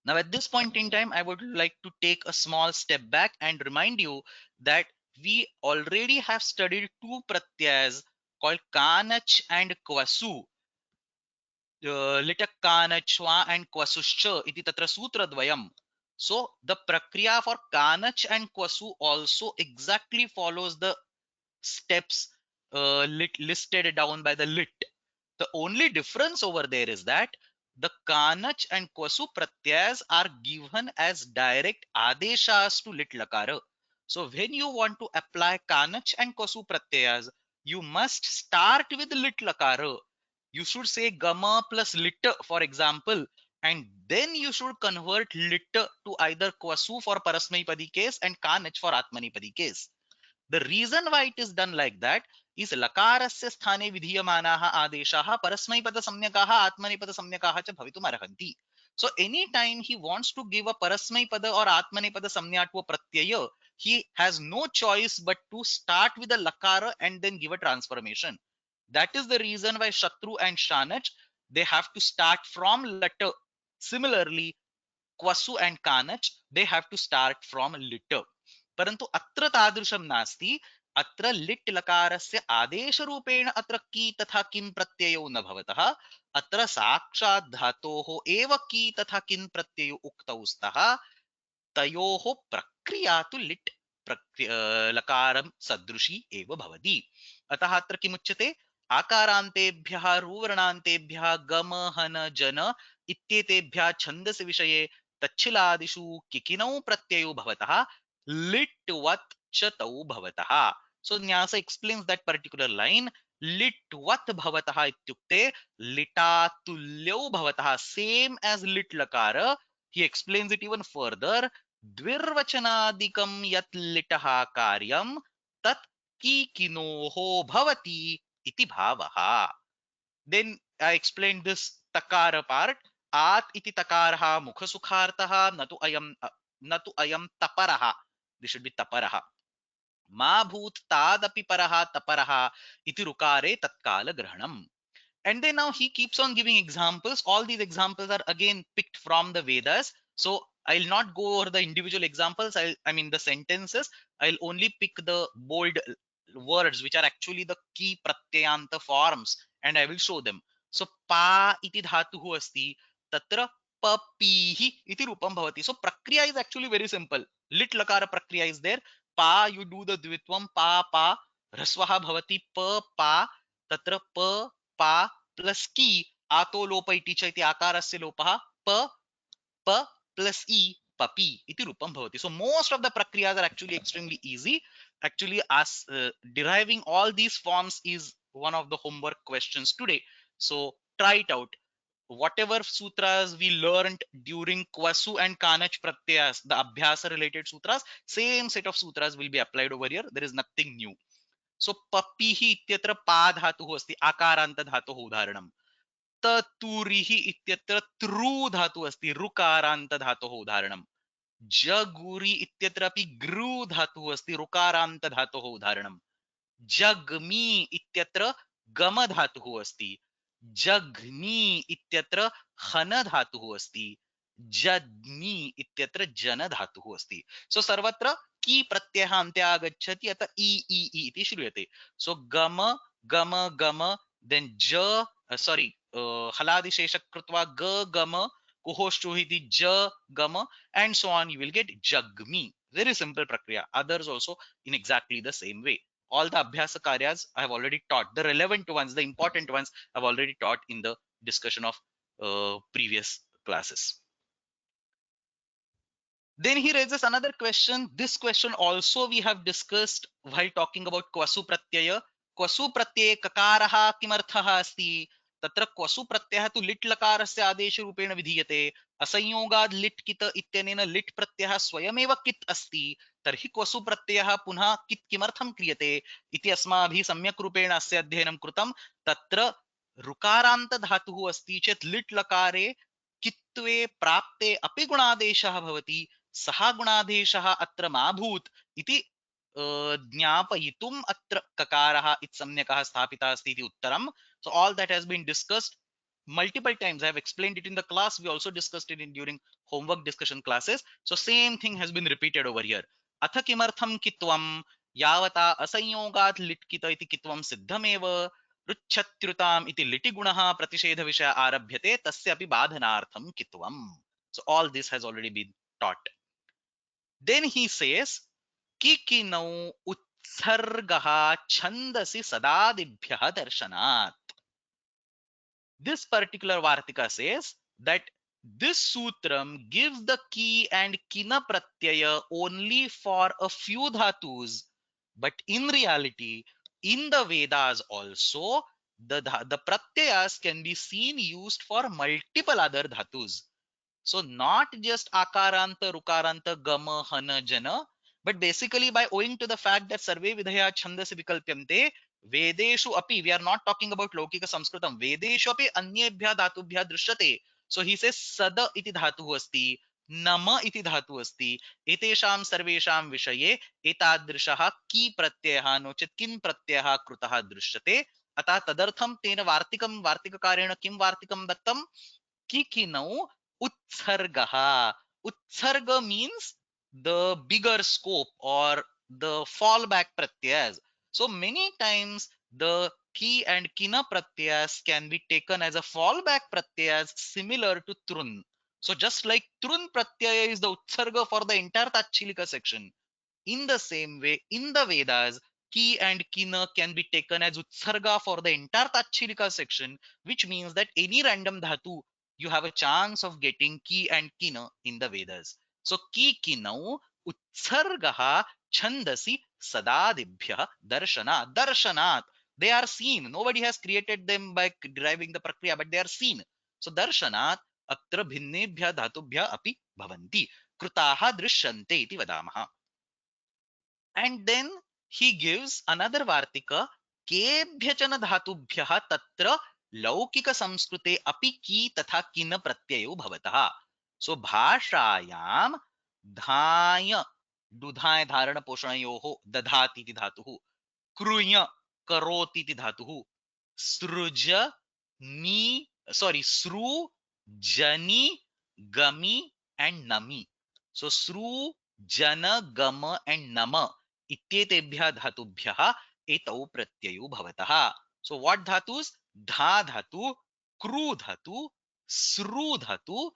Now, at this point in time, I would like to take a small step back and remind you that we already have studied two pratyas called kanach and kwasu. Litak kanachwa and kwasuscha iti tatra sutra dvayam. So the prakriya for kanach and kwasu also exactly follows the steps listed down by the lit. The only difference over there is that the kanach and kwasu pratyas are given as direct adeshas to lit lakara. So when you want to apply kanach and kwasu pratyas, you must start with lit lakara. You should say gama plus lit, for example, and then you should convert lit to either kwasu for parasmaipadi case and kanach for atmanipadi case. The reason why it is done like that is लकारस्य स्थाने विधीयमानाः आदेशाः परस्मैपदसंज्ञकाः आत्मनेपदसंज्ञकाः च भवितुम् अर्हन्ति. So anytime he wants to give a parasmaipada or atmanepada samnya to a pratyaya, he has no choice but to start with a lakara and then give a transformation. That is the reason why Shatru and Shanach, they have to start from letter. Similarly, Kwasu and Kanach, they have to start from lit. परन्तु अत्र तादृशं नास्ति. अत्र लिट् लकारस्य आदेशरूपेण अत्र की तथा किं प्रत्ययो न भवतः. अत्र साक्षात् धातोः एव की तथा किं प्रत्ययो उक्तौ स्तः. तयोः प्रक्रिया तु लिट् लकारं सदृशी एव भवति. अतः अत्र किमुच्यते, आकारान्तेभ्यः रुवर्णान्तेभ्यः गम हन जन इत्येतेभ्यः छन्दसि विषये तच्छिलादिषु किकिनौ प्रत्ययो भवतः लिट् वत् च तौ भवतः. So Nyasa explains that particular line. Lit vat bhavatah ityukte litatulyau bhavatah, same as lit lakara. He explains it even further. द्विर्वचनादिकं यत् लिटः कार्यं तत् कीकिनोः भवति इति भावः. Then I explained this takara part. At iti takarah mukhasukhartah natu ayam taparaha. This should be taparaha. Ma bhut tadapi paraha taparaha iti rukare tatkala grahanam. And then now he keeps on giving examples. All these examples are again picked from the Vedas. So I'll not go over the individual examples. I mean the sentences. I'll only pick the bold words which are actually the key pratyayanta forms, and I will show them. सो पा इति धातुः अस्ति तत्र पपीः इति रूपं भवति. सो प्रक्रिया is actually very simple. लिट् लकार प्रक्रिया इज देयर. पा यू डू द द्वित्वं पा पा ह्रस्वः भवति प पा तत्र प पा प्लस की आतो लोप इति च इति आकारस्य लोपः प प plus e papi iti rupam bhavati. So most of the prakriyas are actually extremely easy. Actually, as deriving all these forms is one of the homework questions today. So try it out. Whatever sutras we learned during Kwasu and Kanach Pratyas, the Abhyasa related sutras, same set of sutras will be applied over here. There is nothing new. So papihi ityatra pa dhatuh asti akaranta dhatuh udaharanam. ततुरिः इत्यत्र तृ धातु अस्ति ऋकारान्त धातोः उदाहरणम्. जगुरि इत्यत्र अपि गृ धातुः अस्ति ऋकारान्त धातोः उदाहरणम्. जग्मि इत्यत्र गम धातुः अस्ति. जघ्नि इत्यत्र हन धातुः अस्ति. जज्ञि इत्यत्र जन धातुः अस्ति. सो सर्वत्र की प्रत्ययः अन्ते आगच्छति अतः इ इति श्रूयते. सो गम गम गम देन ज सॉरी हलादिशेष कृत्वा ग गम कुहोष्टुः इति ज गम and so on you will get jagmi. Very simple prakriya. Others also in exactly the same way. All the abhyasa karyas I have already taught. The relevant ones, the important ones I have already taught in the discussion of previous classes. Then he raises another question. This question also we have discussed while talking about Kwasu Pratyaya. Kwasu Pratyaya Kakaraha Kimarthaha Asti. तत्र क्वसु प्रत्ययः तु लिट् लकारस्य आदेशरूपेण विधीयते. असंयोगाद् लिट् कित इत्यनेन लिट् प्रत्ययः स्वयमेव कित् अस्ति. तर्हि क्वसु प्रत्ययः पुनः कित् किमर्थं क्रियते इति अस्माभिः सम्यक् रूपेण अस्य अध्ययनं कृतं. तत्र ऋकारान्त धातुः अस्ति चेत् लिट् लकारे कित्वे प्राप्ते अपि गुणादेशः भवति. सः गुणादेशः अत्र मा भूत् इति ज्ञापयितुम् अत्र ककारः इति सम्यकः स्थापितः अस्ति इति उत्तरम्. So all that has been discussed multiple times. I have explained it in the class. We also discussed it during homework discussion classes. So same thing has been repeated over here. अथ किमर्थं कित्वं यावता असंयोगात् लिट्कित इति कित्वं सिद्धमेव. रुच्छत्युताम् इति लिटि गुणः प्रतिषेध विषय आरभ्यते तस्यापि बाधनार्थं कित्वम्. So all this has already been taught. Then he says किकिनौ उत्सर्गः छन्दसि सदादिभ्यः दर्शनात्. This particular Vartika says that this sutram gives the ki and kina pratyaya only for a few dhatus, but in reality, in the Vedas also, the pratyayas can be seen used for multiple other dhatus. So not just akaranta, rukaranta, gama, hana, jana, but basically by owing to the fact that sarve vidhaya chandasi vikalpyante, Vedeshu api, we are not talking about Laukika Sanskritam, Vedeshu api anyebhya dhatubhya drishyate. So he says sada iti dhatu asti, nama iti dhatu asti, etesham sarvesham vishaye etadrishaha ki pratyayah no chet kin pratyayah krutah drishyate. अतः तदर्थम तेन वार्तिकम वार्तिककारेण किम वार्तिकम दत्तम किकिनौ utsargaha. Utsarga means the bigger scope or the fallback pratyas. So many times the ki and kina pratyas can be taken as a fallback pratyas similar to trun. So just like trun pratyaya is the utsarga for the entire Tachilika section, in the same way, in the Vedas, ki and kina can be taken as utsarga for the entire Tachilika section, which means that any random dhatu, you have a chance of getting ki and kina in the Vedas. So ki kinau utsargaha chandasi sadadibhya darshana. Darshanat. They are seen. Nobody has created them by deriving the prakriya, but they are seen. So darshanat atra bhinnebhya dhatubhya api bhavanti. Krutaha drishyante iti vadamaha. And then he gives another vartika केभ्यचन धातुभ्यः तत्र लौकिक संस्कृते अपि की तथा किन प्रत्ययो भवतः. सो भाषायां धाय दुधाय धारण पोषणयोः दधाति इति धातुः, कृय करोति इति धातुः, सृज नि सृ जनि गमि and nami. So sru jana gama and nama इत्येतेभ्यः धातुभ्यः एतौ प्रत्ययो भवतः. So what dhatus? Dha dhatu, Kru dhatu, Sru dhatu,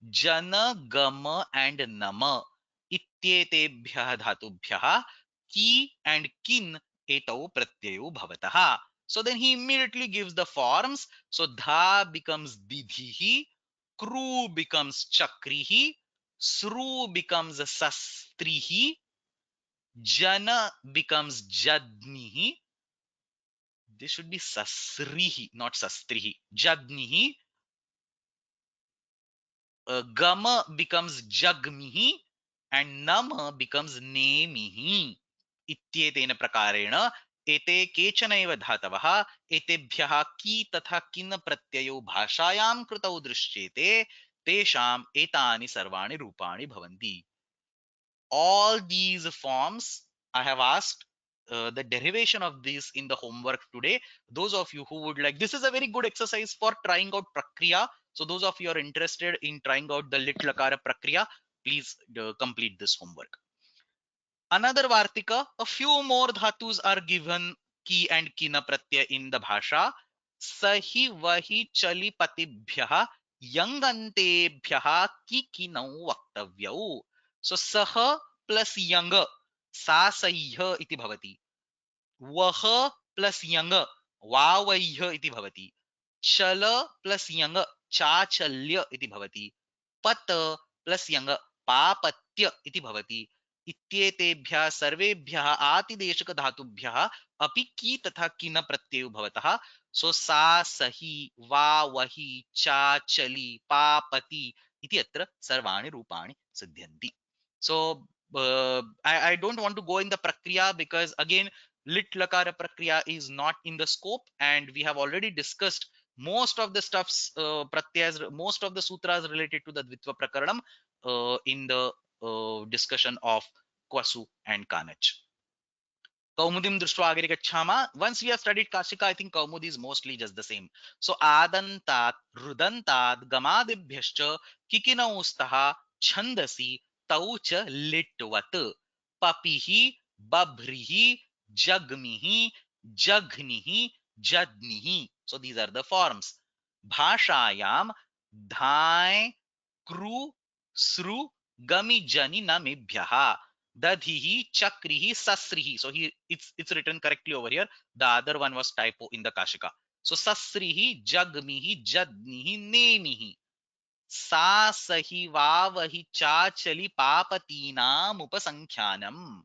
Jana, Gama and Nama ityetebhyah dhatubhyah ki and kin etau pratyayau bhavataha. So then he immediately gives the forms. So dha becomes didhihi, Kru becomes chakrihi, Sru becomes sastrihi, Jana becomes jadnihi. This should be sasrihi, not sastrihi. Jadnihi. Gama becomes jagmihi and nama becomes nemihi. इत्येतेन प्रकारेण एते केचन एव धातवः एतेभ्यः की तथा किन प्रत्ययो भाषायां कृतौ दृश्येते तेषाम् एतानि सर्वाणि रूपाणि भवन्ति. All these forms I have asked the derivation of this in the homework today. Those of you who would like, this is a very good exercise for trying out prakriya. So those of you are interested in trying out the lit lakara prakriya, please complete this homework. Another vartika, a few more dhatus are given ki and kina pratyay in the bhasha. Sahi vahi chali patibhyah yangantebhyah ki kinau vaktavyau. So saha plus yang, sa saih iti bhavati. Vah plus yang, vavaih iti bhavati. Chala plus yang, chachalya iti bhavati. Pat plus yang, papatya iti bhavati. इत्येतेभ्यः सर्वेभ्यः आतिदेशक धातुभ्यः अपि की तथा किन प्रत्ययो भवतः. सो सा सही वा वही चा चली पापति इति अत्र सर्वाणि रूपाणि सिद्ध्यन्ति. So I don't want to go in the prakriya because again lit lakara prakriya is not in the scope and we have already discussed most of the stuffs pratyas, most of the sutras related to the dvitva prakaranam in the discussion of Kwasu and Kanach. Kaumudim drishtva agare gachhama. Once we have studied Kashika, I think Kaumudi is mostly just the same. So adantat, rudantat, gamadibhyascha, kikinaustaha, chandasi, taucha litvat, papihi, babhrihi, jagmihi, jaghnihi, jadnihi. So these are the forms. Bhashayam, dhai, kru, sru, gami jani namibhyaha. Dadhihi, chakrihi, sasrihi. So he it's written correctly over here. The other one was typo in the Kashika. So sasrihi, jagmihi, jadnihi, nemihi. Sa sahi vavahi chachali papatinam upasankhyanam.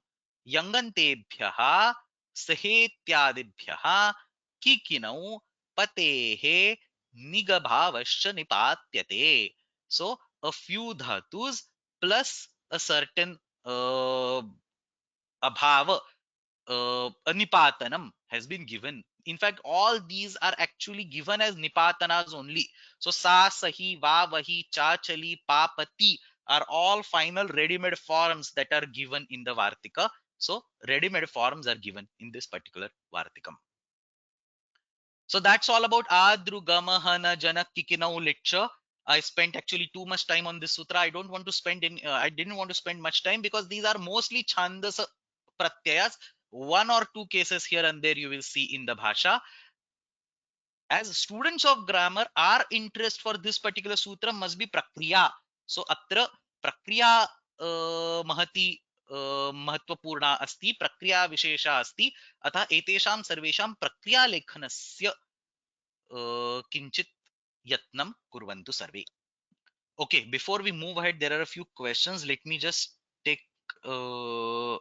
Yangantebhyaha sahetyadibhyaha kikinau patehe nigabhavascha nipatyate. So a few dhatus plus a certain abhava, nipatanam has been given. In fact, all these are actually given as nipatanas only. So sa, sahi, va, vahi, cha, chali, papati are all final ready-made forms that are given in the Vartika. So ready-made forms are given in this particular Vartikam. So that's all about Adru, Gama, Hana, Janak, Kikinau, Litcha. I spent actually too much time on this sutra. I don't want to spend in. I didn't want to spend much time because these are mostly chandas pratyayas. One or two cases here and there you will see in the bhasha. As students of grammar, our interest for this particular sutra must be prakriya. So atra prakriya mahati महत्वपूर्णा अस्ति, प्रक्रिया विशेषा अस्ति. अतः एतेषां सर्वेषां प्रक्रिया लेखनस्य किंचित यत्नं कुर्वन्तु सर्वे. Okay, before we move ahead, there are a few questions. Let me just take so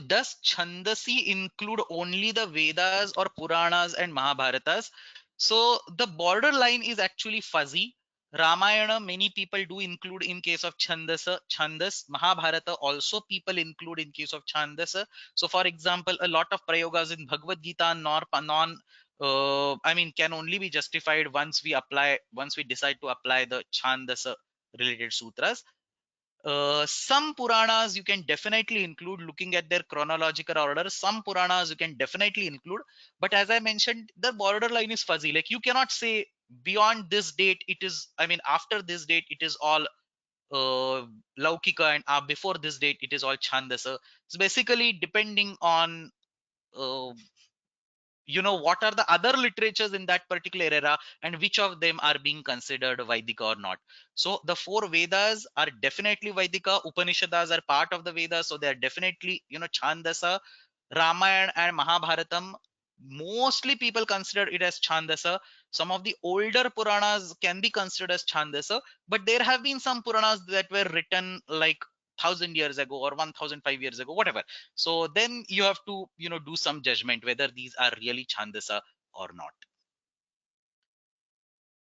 does Chandasi include only the Vedas or Puranas and Mahabharatas? So the borderline is actually fuzzy. Ramayana, many people do include in case of Chandas. Mahabharata also people include in case of Chandas. So for example, a lot of prayogas in Bhagavad Gita I mean, can only be justified once we decide to apply the Chandas related sutras. Some Puranas you can definitely include looking at their chronological order. Some Puranas you can definitely include, but as I mentioned, the borderline is fuzzy. Like you cannot say beyond this date it is, I mean, after this date it is all Laukika, and before this date it is all Chandasa. So basically, depending on uh, what are the other literatures in that particular era and which of them are being considered Vaidika or not. So the four Vedas are definitely Vaidika. Upanishads are part of the Vedas, so they are definitely, Chandasa. Ramayana and Mahabharatam, mostly people consider it as Chandasa. Some of the older Puranas can be considered as Chandasa, but there have been some Puranas that were written like 1,000 years ago or 1,005 years ago, whatever. So then you have to, do some judgment whether these are really Chandasa or not.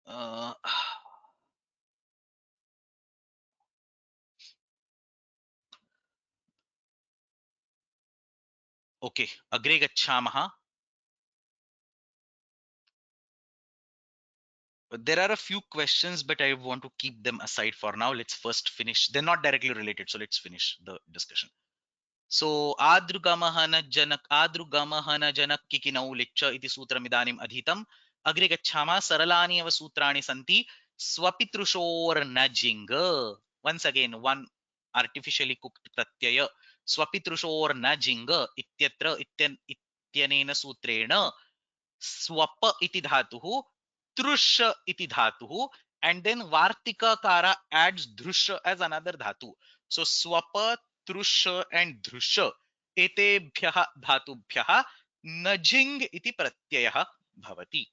Uh, okay, Agre Gacchamaha. There are a few questions, but I want to keep them aside for now. Let's first finish. They're not directly related, so let's finish the discussion. So आदृगमहन जनक किकिनौ लिच्च इति सूत्रमिदानीम् अधीतम् अग्रे गच्छामः सरलानि एव सूत्राणि सन्ति स्वपितृषोर्नजिङ् once again one artificially cooked प्रत्यय स्वपितृषोर्नजिङ् इत्यत्र इत्यनेन सूत्रेण स्वप इति धातुः तृष इति धातुः and then vartikakara adds drusha as another dhatu. So swapa, trusha and drusha etebhyah dhatubhyah najing iti pratyayah bhavati.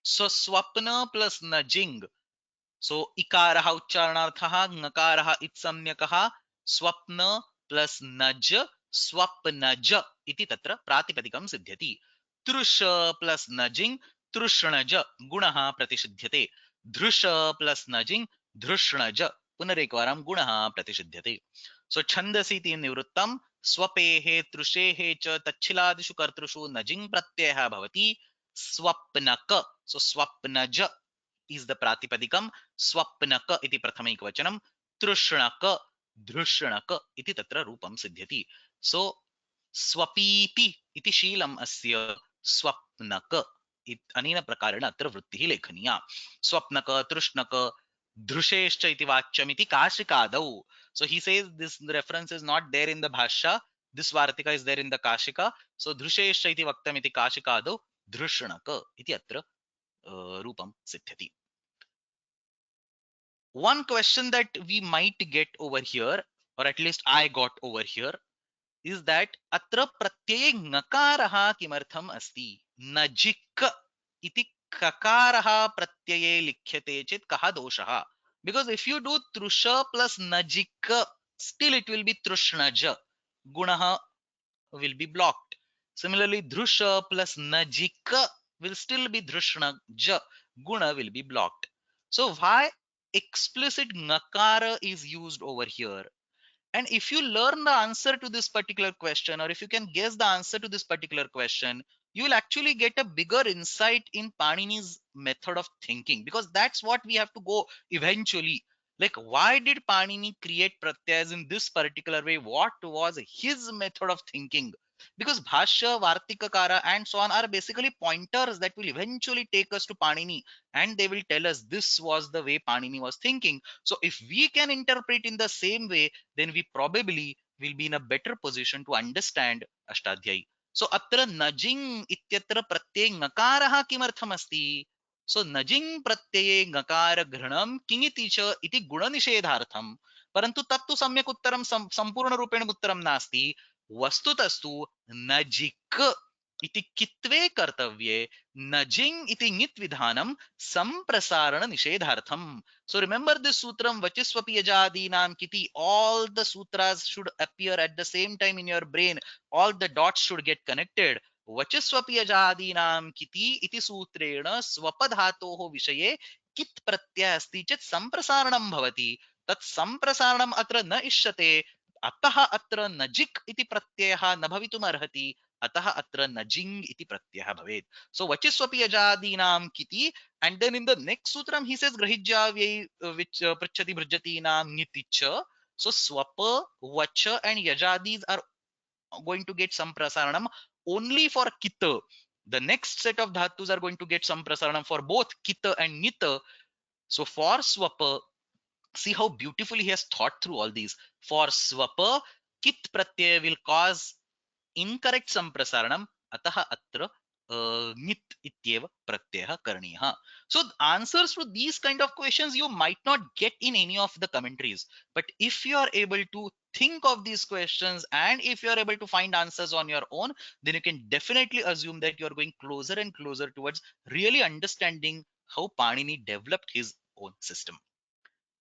So swapna plus najing. So इकारः उच्चारणार्थः ngकारः इत्सम्यकः स्वप्न प्लस नज स्वप्नज इति तत्र प्रातिपदिकं सिद्ध्यति. तृष प्लस नजिंग तृष्णज गुणः प्रतिषिध्यते. धृष प्लस नजिंग धृष्णज पुनरेकवारं गुणः प्रतिषिध्यते. सो छन्दसि इति निवृत्तं स्वपेः तृषेः च तच्छिलादिषु कर्तृषु नजिंग प्रत्ययः भवति. स्वप्नक. सो स्वप्नज is the pratipadikam. Swapnaka iti prathamekvachanam. Trushnaka धृष्णक इति तत्र रूपं सिद्ध्यति. सो स्वपीति इति शीलम् अस्य स्वप्नक अनेन प्रकारेण अत्र वृत्तिः लेखनीया. स्वप्नक तृष्णक धृषेश्च इति वाच्यमिति काशिकादौ. So he says this reference is not there in the bhashya. This vartika is there in the kashika. So धृषेश्च इति वक्तमिति काशिकादौ धृष्णक इति अत्र रूपं सिद्ध्यति. One question that we might get over here, or at least I got over here, is that atra pratyये ngakaraha kimartham asti najik iti kakaraha pratyये likhyate chit kaha doshaha. Because if you do trusha plus najik, still it will be trushnaj. Gunaha will be blocked. Similarly, drusha plus najika will still be drushnaj. Guna will be blocked. So why explicit ngakara is used over here? And if you learn the answer to this particular question, or if you can guess the answer to this particular question, you will actually get a bigger insight in Panini's method of thinking, because that's what we have to go eventually. Like, why did Panini create pratyas in this particular way? What was his method of thinking? Because Bhashya, Vartikakara, and so on are basically pointers that will eventually take us to Panini, and they will tell us this was the way Panini was thinking. So if we can interpret in the same way, then we probably will be in a better position to understand Ashtadhyayi. So atra najing ityatra pratyay ngakaraha kimartham asti. So najing pratyये ngakara घृणम किंगिति च इति गुणनिषेधार्थम. परंतु तत्तु सम्यक् उत्तरं संपूर्ण रूपेण उत्तरं नास्ति. वस्तुतस्तु नजिक इति कित्वे कर्तव्ये नजिंग इति ङित् विधानं संप्रसारण निषेधार्थम. So remember this sutram vachisvapi yajadinam kiti. All the sutras should appear at the same time in your brain. All the dots should get connected. वचस्वपि यजादीनां किति इति सूत्रेण स्वपधातोः विषये कित् प्रत्ययः अस्ति चेत् संप्रसारणं भवति. तत् संप्रसारणम् अत्र न इष्यते. अतः अत्र नजिक् इति प्रत्ययः न भवितुम् अर्हति. अतः अत्र नजिंग इति प्रत्ययः भवेत्. So वचस्वपि यजादीनां किति, and then in the next sutram he says grahijyavyai which pritchati bhrijatinam niti cha. So swapa, vacha and yajadis are going to get some prasaranam only for kita. The next set of dhatus are going to get some prasaranam for both kita and nita. So for swapa, see how beautifully he has thought through all these. For swapa, kit pratyaya will cause incorrect samprasaranam. Ataha atra ngit ityeva pratyaya karaniyah. So answers to these kind of questions you might not get in any of the commentaries, but if you are able to think of these questions and if you are able to find answers on your own, then you can definitely assume that you are going closer and closer towards really understanding how Panini developed his own system.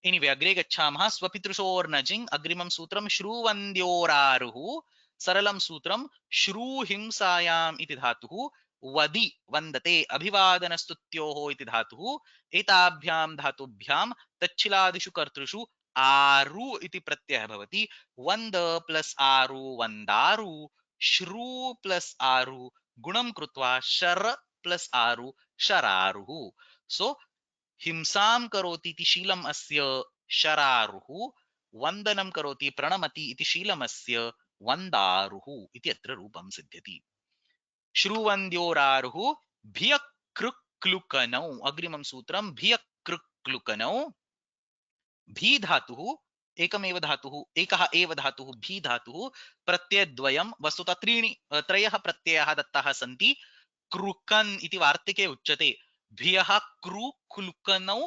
Anyway, अग्रे गच्छामः. स्वपितृशोर्नजिं अग्रिमं सूत्रं श्रुवन्द्योरारुः. सरलं सूत्रं श्रूहिंसायाम् इति धातुः वदि वन्दते अभिवादनस्तुत्योः इति धातुः. एताभ्यां धातुभ्यां तच्छिलादिषु कर्तृषु आरु इति प्रत्ययः भवति. वन्द प्लस आरु वन्दारु, श्रु प्लस आरु गुणं कृत्वा शर प्लस आरु शरारुः. सो हिंसां करोति इति शीलम् अस्य शरारुः. वन्दनं करोति प्रणमति इति शीलमस्य वन्दारुः इति अत्र रूपं सिद्ध्यति. श्रुवन्द्योरारुः भियक्कृक्लुकनौ. अग्रिमं सूत्रं भियक्कृक्लुकनौ. भी धातुः एकमेव धातुः, एकः एव धातुः भी धातुः. प्रत्ययद्वयं वस्तुतः त्रयः प्रत्ययाः दत्ताः सन्ति. कृकन् इति वार्तिके उच्यते. भियः कृ क्लुकनौ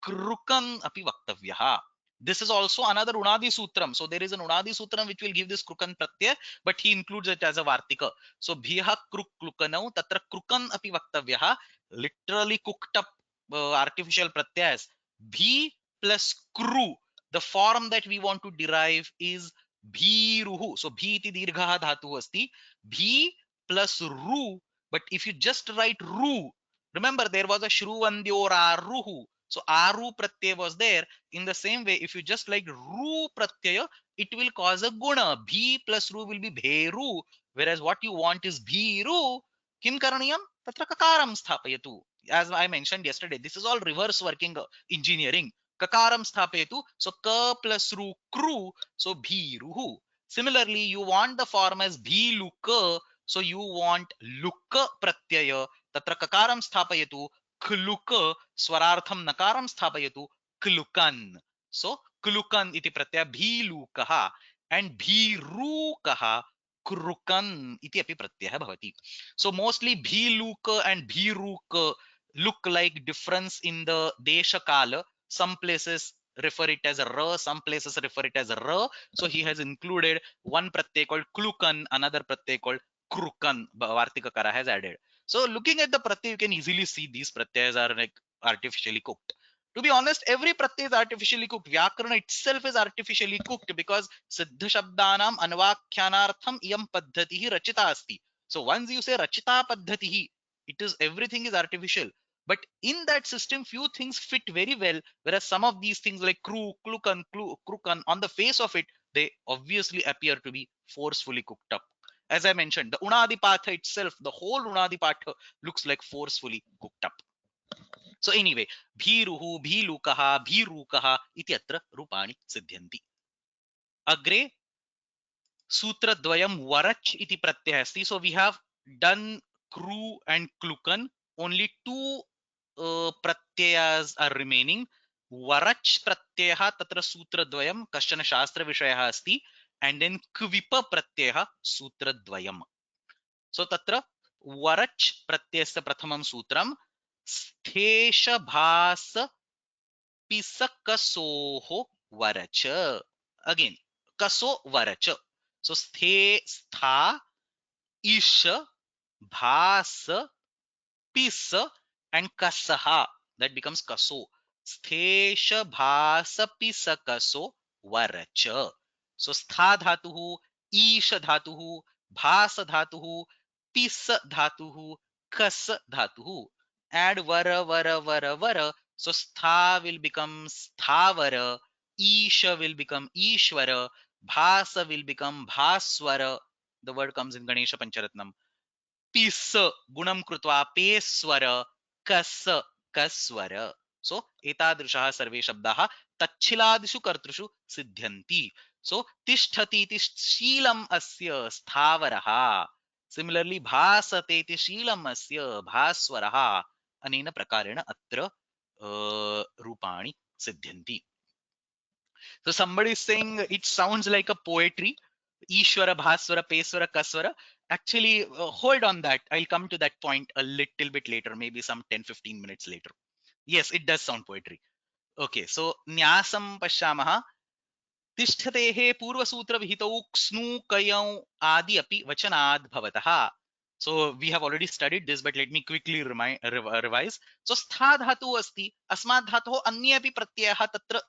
कृकन् अपि वक्तव्यः. This is also another unadi sutram. So there is an unadi sutram which will give this krukan pratyay, but he includes it as a vartika. So bhiha kruk klukanau tatra krukan api vaktavyah. Literally cooked up artificial pratyas. Bhi plus kru. The form that we want to derive is bhiruhu. So bhi iti dirgha dhatu asti. Bhi plus ru. But if you just write ru, remember there was a shruvandyoraruhu. So aru pratyay was there. In the same way, if you just like ru pratyaya, it will cause a guna. Bhi plus ru will be bheru, whereas what you want is bhiru. Kim karaniyam? Tatra kakaram sthapayatu. As I mentioned yesterday, this is all reverse working engineering. Kakaram sthapayatu. So ka plus ru kru. So bhiruhu. Similarly, you want the form as bhiluka. So you want luka pratyaya. Tatra kakaram sthapayatu. Kluka स्वरार्थम नकारम स्थापयतु क्लुकन. So क्लुकन इति प्रत्यय भीलूकः and भीरूकः कृकन इति अपि प्रत्ययः भवति. So mostly भीलूक and भीरूक look like difference in the desha kala. Some places refer it as ra, some places refer it as ra. So he has included one pratyay called klukan, another pratyay called krukan. Vartika kara has added. So looking at the pratyay, you can easily see these pratyas are like artificially cooked. To be honest, every pratyay is artificially cooked. Vyakarana itself is artificially cooked because siddha shabdanam anvakyanartham iyam paddhatihi rachita asti. So once you say rachita paddhatihi, it is everything is artificial. But in that system, few things fit very well, whereas some of these things like kru, klukan, krukan, on the face of it, they obviously appear to be forcefully cooked up. As I mentioned, the Unadi Patha itself, the whole Unadi Patha looks like forcefully cooked up. So anyway, Bhiruhu, Bhilukaha, Bhirukaha iti atra rupani siddhyanti. Agre Sutradvayam Varach iti pratyaya asti. So we have done Kru and Klukan. Only two pratyayas are remaining. Varach pratyaya tatra Sutradvayam kashchana shastra vishayah asti. And then Kvipa pratyaya Sutradvayam. So tatra Varach pratyayasya prathamam sutram sthesha bhasa pisakasoho varacha. Again, kaso varacha. So stha, ish, bhas, pis, and kasaha. That becomes kaso. Sthesha bhasa pisakaso varacha. So stha dhatuhu, ish dhatuhu, bhas dhatuhu, pis dhatuhu, kas dhatuhu. Add vara, vara, vara, vara. So stha will become sthavara, isha will become ishvara, bhasa will become bhaswara. The word comes in Ganesha Pancharatnam. Pis gunam krutva peswara, kas kaswara. So etadrishah sarve shabdaah tachhiladishu kartrishu siddhyanti. So tisthati iti shilam asya sthavaraha. Similarly, bhasate iti shilam asya bhaswaraha. Anena prakarena atra rupani siddhyanti. So somebody is saying it sounds like a poetry. Ishwara, Bhaswara, Peswara, Kaswara. Actually, hold on that. I'll come to that point a little bit later, maybe some 10-15 minutes later. Yes, it does sound poetry. Okay, so Nyasam Pashyamaha. तिष्ठतेः पूर्वसूत्रविहितौ क्स्नु कयौ आदि अपि वचनाद् भवतः. So we have already studied this, but let me quickly revise. So stha dhatu asti, अस्मात् धातोः अन्ये अपि प्रत्ययाः तत्र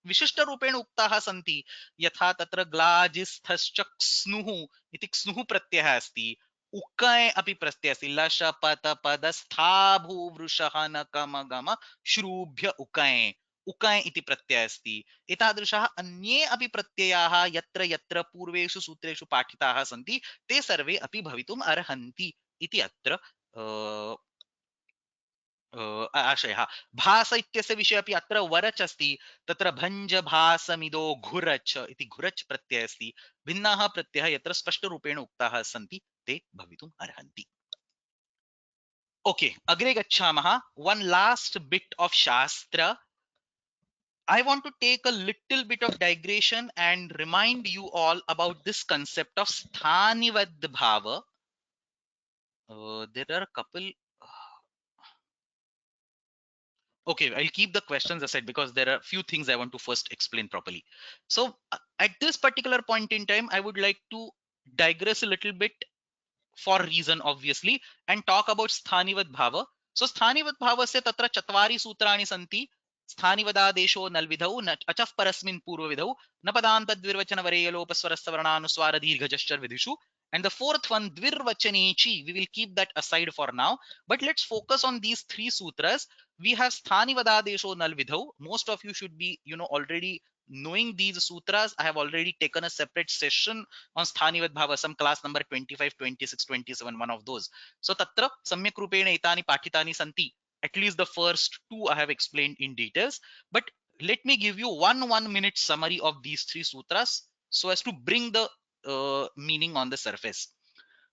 विशिष्टरूपेण उक्ताः सन्ति. यथा तत्र ग्लाजिस्थश्च क्स्नुः इति क्स्नुः प्रत्ययः अस्ति. उकय अपि प्रत्ययः अस्ति. लश पत पद स्था भूवृषः नकम गम श्रूभ्य उकय. उकय इति प्रत्ययः अस्ति. एतादृशाः अन्ये अपि प्रत्ययाः यत्र यत्र पूर्वेषु सूत्रेषु पाठिताः सन्ति ते सर्वे अपि भवितुम् अर्हन्ति इति अत्र आशयः. भास इत्यस्य विषये अपि अत्र वरच् अस्ति. तत्र भञ्ज भासमिदो घुरच् इति घुरच् प्रत्ययः अस्ति. भिन्नाः प्रत्ययाः यत्र स्पष्टरूपेण उक्ताः सन्ति ते भवितुम् अर्हन्ति. ओके, अग्रे गच्छामः. One last bit of Shastra. I want to take a little bit of digression and remind you all about this concept of Sthanivad Bhava. There are a couple. Okay, I'll keep the questions aside because there are a few things I want to first explain properly. So, at this particular point in time, I would like to digress a little bit for reason obviously and talk about Sthanivad Bhava. So Sthanivad Bhavasya tatra chatvari sutrani santi. Sthanivadatesho nalvidhau achaf parasmin purvavidhau napadanta dvirvachana vareyalopaswarasya varnanuswara dirghajashchar vidhishu. And the fourth one, dvirvachanechi, we will keep that aside for now. But let's focus on these three sutras. We have Sthanivadadesho nalvidhau. Most of you should be, already knowing these sutras. I have already taken a separate session on Sthanivad Bhava, some class number 25, 26, 27, one of those. So tatra samyak rupena etani pathitani santi. At least the first two I have explained in details. But let me give you one minute summary of these three sutras so as to bring the meaning on the surface.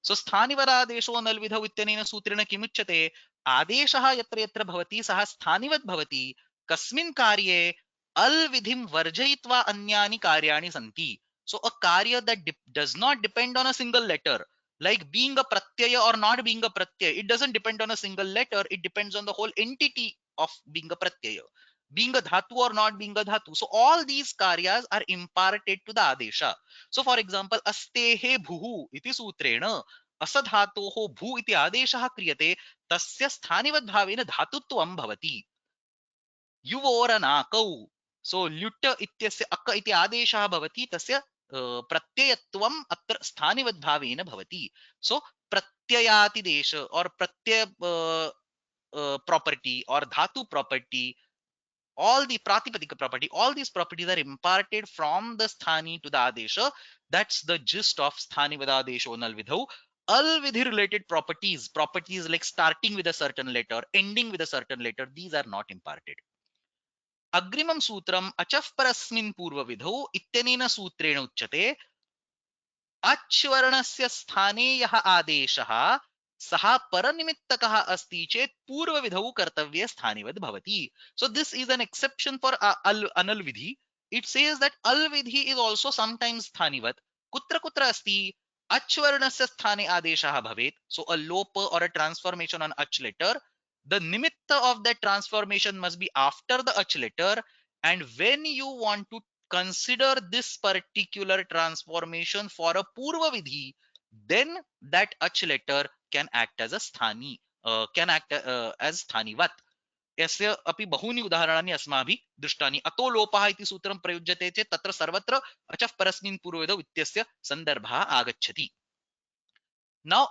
So Sthanivadadesho nalvidhau ityanena sutrena kimuchyate. Adeshah yatra yatra bhavati saha sthanivad bhavati. Kasmin karye al vidhim varjayitva anyani karyani santi. So a karya that does not depend on a single letter, like being a pratyaya or not being a pratyaya, it doesn't depend on a single letter. It depends on the whole entity of being a pratyaya, being a dhatu or not being a dhatu. So all these karyas are imparted to the adesha. So for example, astehe bhuhu iti sutrena असधातोः भू इति आदेशः क्रियते तस्य स्थानिवद्भावेन धातुत्वं भवति. युवोरनाकौ. सो ल्युट् इत्यस्य अक इति आदेशः भवति तस्य प्रत्ययत्वम् अत्र स्थानिवद्भावेन भवति. सो प्रत्ययातिदेश और प्रत्यय property or dhatu property, all the pratipadika property, all these properties are imparted from the sthani to the adesha. That's the gist of sthani vadadesho nalvidhau. Alvidhi related properties, properties like starting with a certain letter, ending with a certain letter, these are not imparted. Agrimam sutram achaf parasmin purva vidhau ityanena sutrena uchyate. अच्वर्णस्य स्थाने यः आदेशः सः परनिमित्तकः अस्ति चेत् पूर्वविधौ कर्तव्ये स्थानिवद् भवति. So this is an exception for anal vidhi. It says that al vidhi is also sometimes sthanivat. Kutra kutra asti achvarnasya sthane adeshah bhavet. So a lopa or a transformation on ach letter. The nimitta of that transformation must be after the ach letter. And when you want to consider this particular transformation for a purva vidhi, then that ach letter can act as a sthani, can act as sthanivat. यस्य अपि बहूनि उदाहरणानि अस्माभिः दृष्टानि. अतो लोपः इति सूत्रं प्रयुज्यते चेत् तत्र सर्वत्र अचः परस्मिन् पूर्वविधौ इत्यस्य सन्दर्भः आगच्छति. Now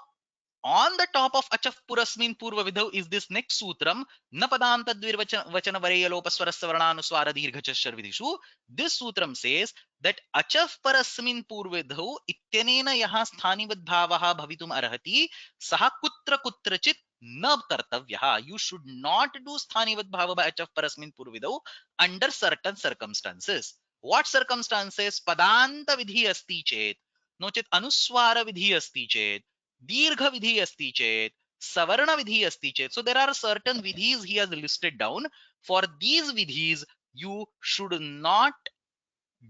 on the top of achaf purasmin purva vidhau is this next sutram na padanta dvirvachana vareyalopaswarasya varnanuswara dirghachashar vidhishu. This sutram says that achaf parasmin purva vidhau ityanena yaha sthanivad bhavaha bhavitum arhati saha kutra kutrachit na kartavyah. You should not do sthanivad bhava by achaf parasmin purva vidhau under certain circumstances. What circumstances? Padanta vidhi asti chet, no chet anuswara vidhi asti chet, दीर्घ विधि अस्ति चेत, सवर्ण विधि अस्ति चेत. So there are certain vidhis he has listed down. For these vidhis you should not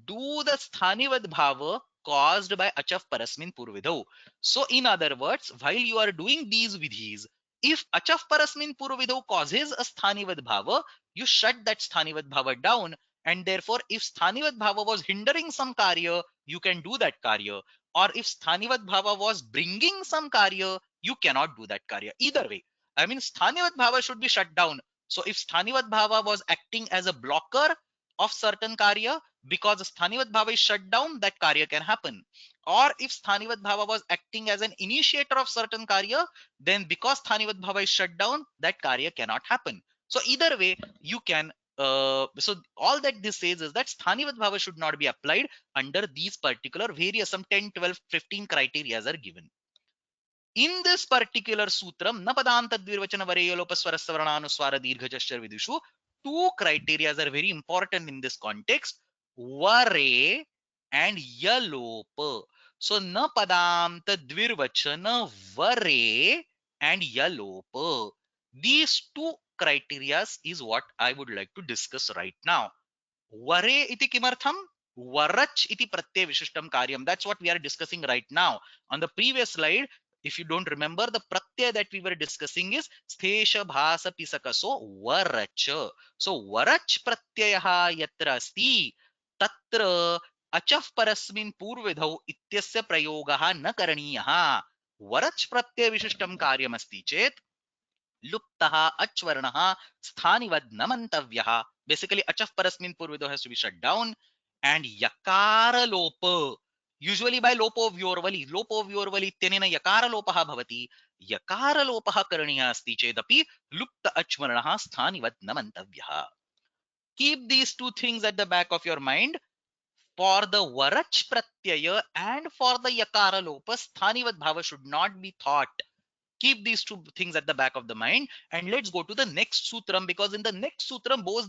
do the sthanivad bhava caused by achaf parasmin purvidau. So in other words, while you are doing these vidhis, if achaf parasmin purvidau causes a sthanivad bhava, you shut that sthanivad bhava down, and therefore if sthanivad bhava was hindering some karya, you can do that karya, or if sthanivad bhava was bringing some karya, you cannot do that karya. Either way, I mean, sthanivad bhava should be shut down. So if sthanivad bhava was acting as a blocker of certain karya, because sthanivad bhava is shut down, that karya can happen. Or if sthanivad bhava was acting as an initiator of certain karya, then because sthanivad bhava is shut down, that karya cannot happen. So either way, you can. So all that this says is that sthanivad bhava should not be applied under these particular various some 10, 12, 15 criteria are given. In this particular sutram, napadanta dvirvachana vareyalopaswarasvarnanuswara dirghajashar vidushu, two criteria are very important in this context: vare and yalopa. So napadanta dvirvachana vare and yalopa. These two criteria is what I would like to discuss right now. Vare iti kimartham? Varach iti pratyay vishishtam karyam. That's what we are discussing right now. On the previous slide, if you don't remember, the pratyay that we were discussing is sthesha bhasa pisaka. So varach. So varach pratyayaha yatra asti tatra achaf parasmin purvidhau ityasya prayogaha na karaniyah. Varach pratyay vishishtam karyam asti chet लुप्तः अच्वर्णः स्थानिवद् न मन्तव्यः. Basically, achaf parasmin purvido has to be shut down, and yakara lopa. Usually by lopovyorvali. Lopovyorvali इत्यनेन yakara लोपः भवति. yakara लोपः करणीयः अस्ति चेदपि लुप्त अच्वर्णः स्थानिवद् न मन्तव्यः. Keep these two things at the back of your mind. For the varach pratyaya and for the yakara lopa, sthanivad bhava should not be thought. Keep these two things at the back of the mind, and let's go to the next sutram, because in the next sutram both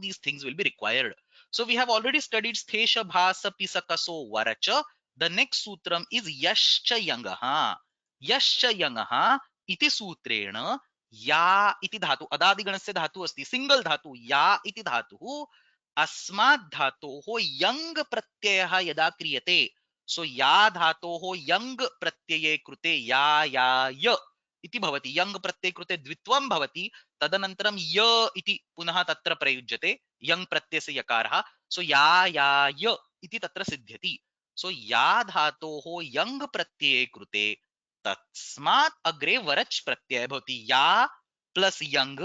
these things will be required. So we have already studied sthesha bhasa pisakaso varacha. The next sutram is yascha yangaha. Yascha yangaha iti sutrena या इति धातु अदादिगणस्य धातु अस्ति single धातु या इति धातु अस्मात् धातोः यंग प्रत्ययः यदा क्रियते. सो या धातोः यंग प्रत्यये कृते या य इति भवति. यंग प्रत्यय कृते द्वित्वं भवति. तदनन्तरं य इति पुनः तत्र प्रयुज्यते यंग प्रत्ययस्य यकारः. सो या य इति तत्र सिद्ध्यति. सो या धातोः यंग प्रत्यये कृते तस्मात् अग्रे वरच् प्रत्यय भवति. या plus young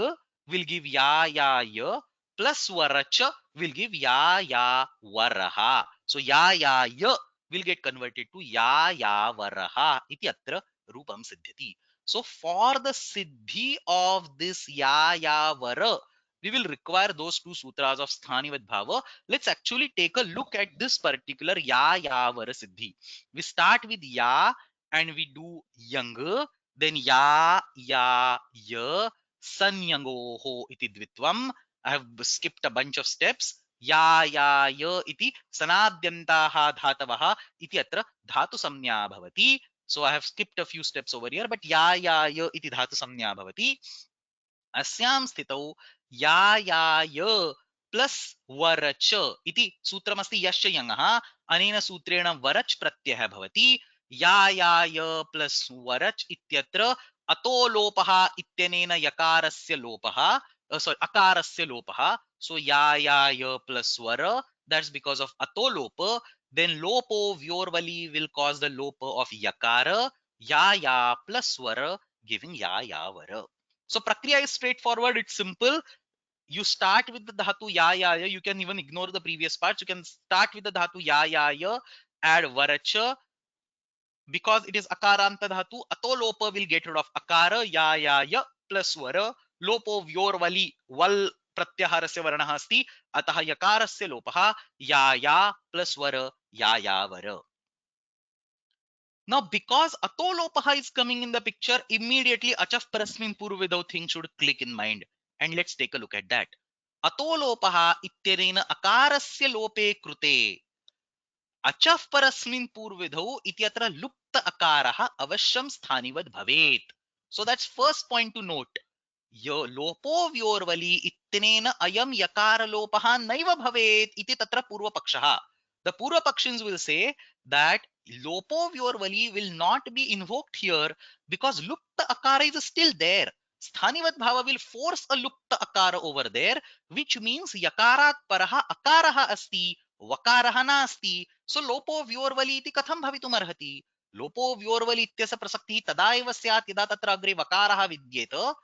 will give ya य plus varach will give ya varaha. So ya य will get converted to ya varaha iti atra rupam siddhyati. So for the siddhi of this ya vara, we will require those two sutras of sthanivad bhava. Let's actually take a look at this particular ya vara siddhi. We start with ya and we do yang, then ya ya sanyangoho iti dvitvam. I have skipped a bunch of steps. या इति सनाद्यन्ताः धातवः इति अत्र धातु संज्ञा भवति. So I have skipped a few steps over here, but या इति धातु संज्ञा भवति. अस्यां स्थितौ या प्लस वरच इति सूत्रमस्ति यश्च यङः. अनेन सूत्रेण वरच प्रत्ययः भवति. या प्लस वरच इत्यत्र अतो लोपः इत्यनेन यकारस्य लोपः अकारस्य लोपः. So ya plus swara, that's because of ato lopa. Then lopo vyorvali will cause the lopa of yakara. Ya plus swara giving ya vara. So prakriya is straightforward. It's simple. You start with the dhatu ya. You can even ignore the previous parts. You can start with the dhatu ya. Add varacha. Because it is akaranta dhatu, ato lopa will get rid of akara. Ya plus swara. Lopo vyorvali val प्रत्याहारस्य वर्णः अस्ति अतः यकारस्य लोपः या plus वर या वर. Now because ato lopaha is coming in the picture, immediately achaf parasmin purvidau thing should click in mind, and let's take a look at that. Ato lopaha इत्यनेन अकारस्य लोपे कृते achaf parasmin purvidau इत्यत्र लुप्त अकारः अवश्यं स्थानिवद् भवेत्. So that's first point to note. लोपो व्योर्वलि इत्यनेन अयं यकार लोपः नैव भवेत् इति तत्र पूर्वपक्षः. The Purva Pakshins will say that Lopo Vyorvali will not be invoked here because Lupta Akara is still there. Sthanivat Bhava will force a Lupta Akara over there, which means Yakarat Paraha Akaraha Asti, Vakaraha Nasti. So Lopo Vyorvali iti katham bhavitum arhati. Lopo Vyorvali ityasa prasakti tada eva syat yada tatra agre Vakaraha vidyeta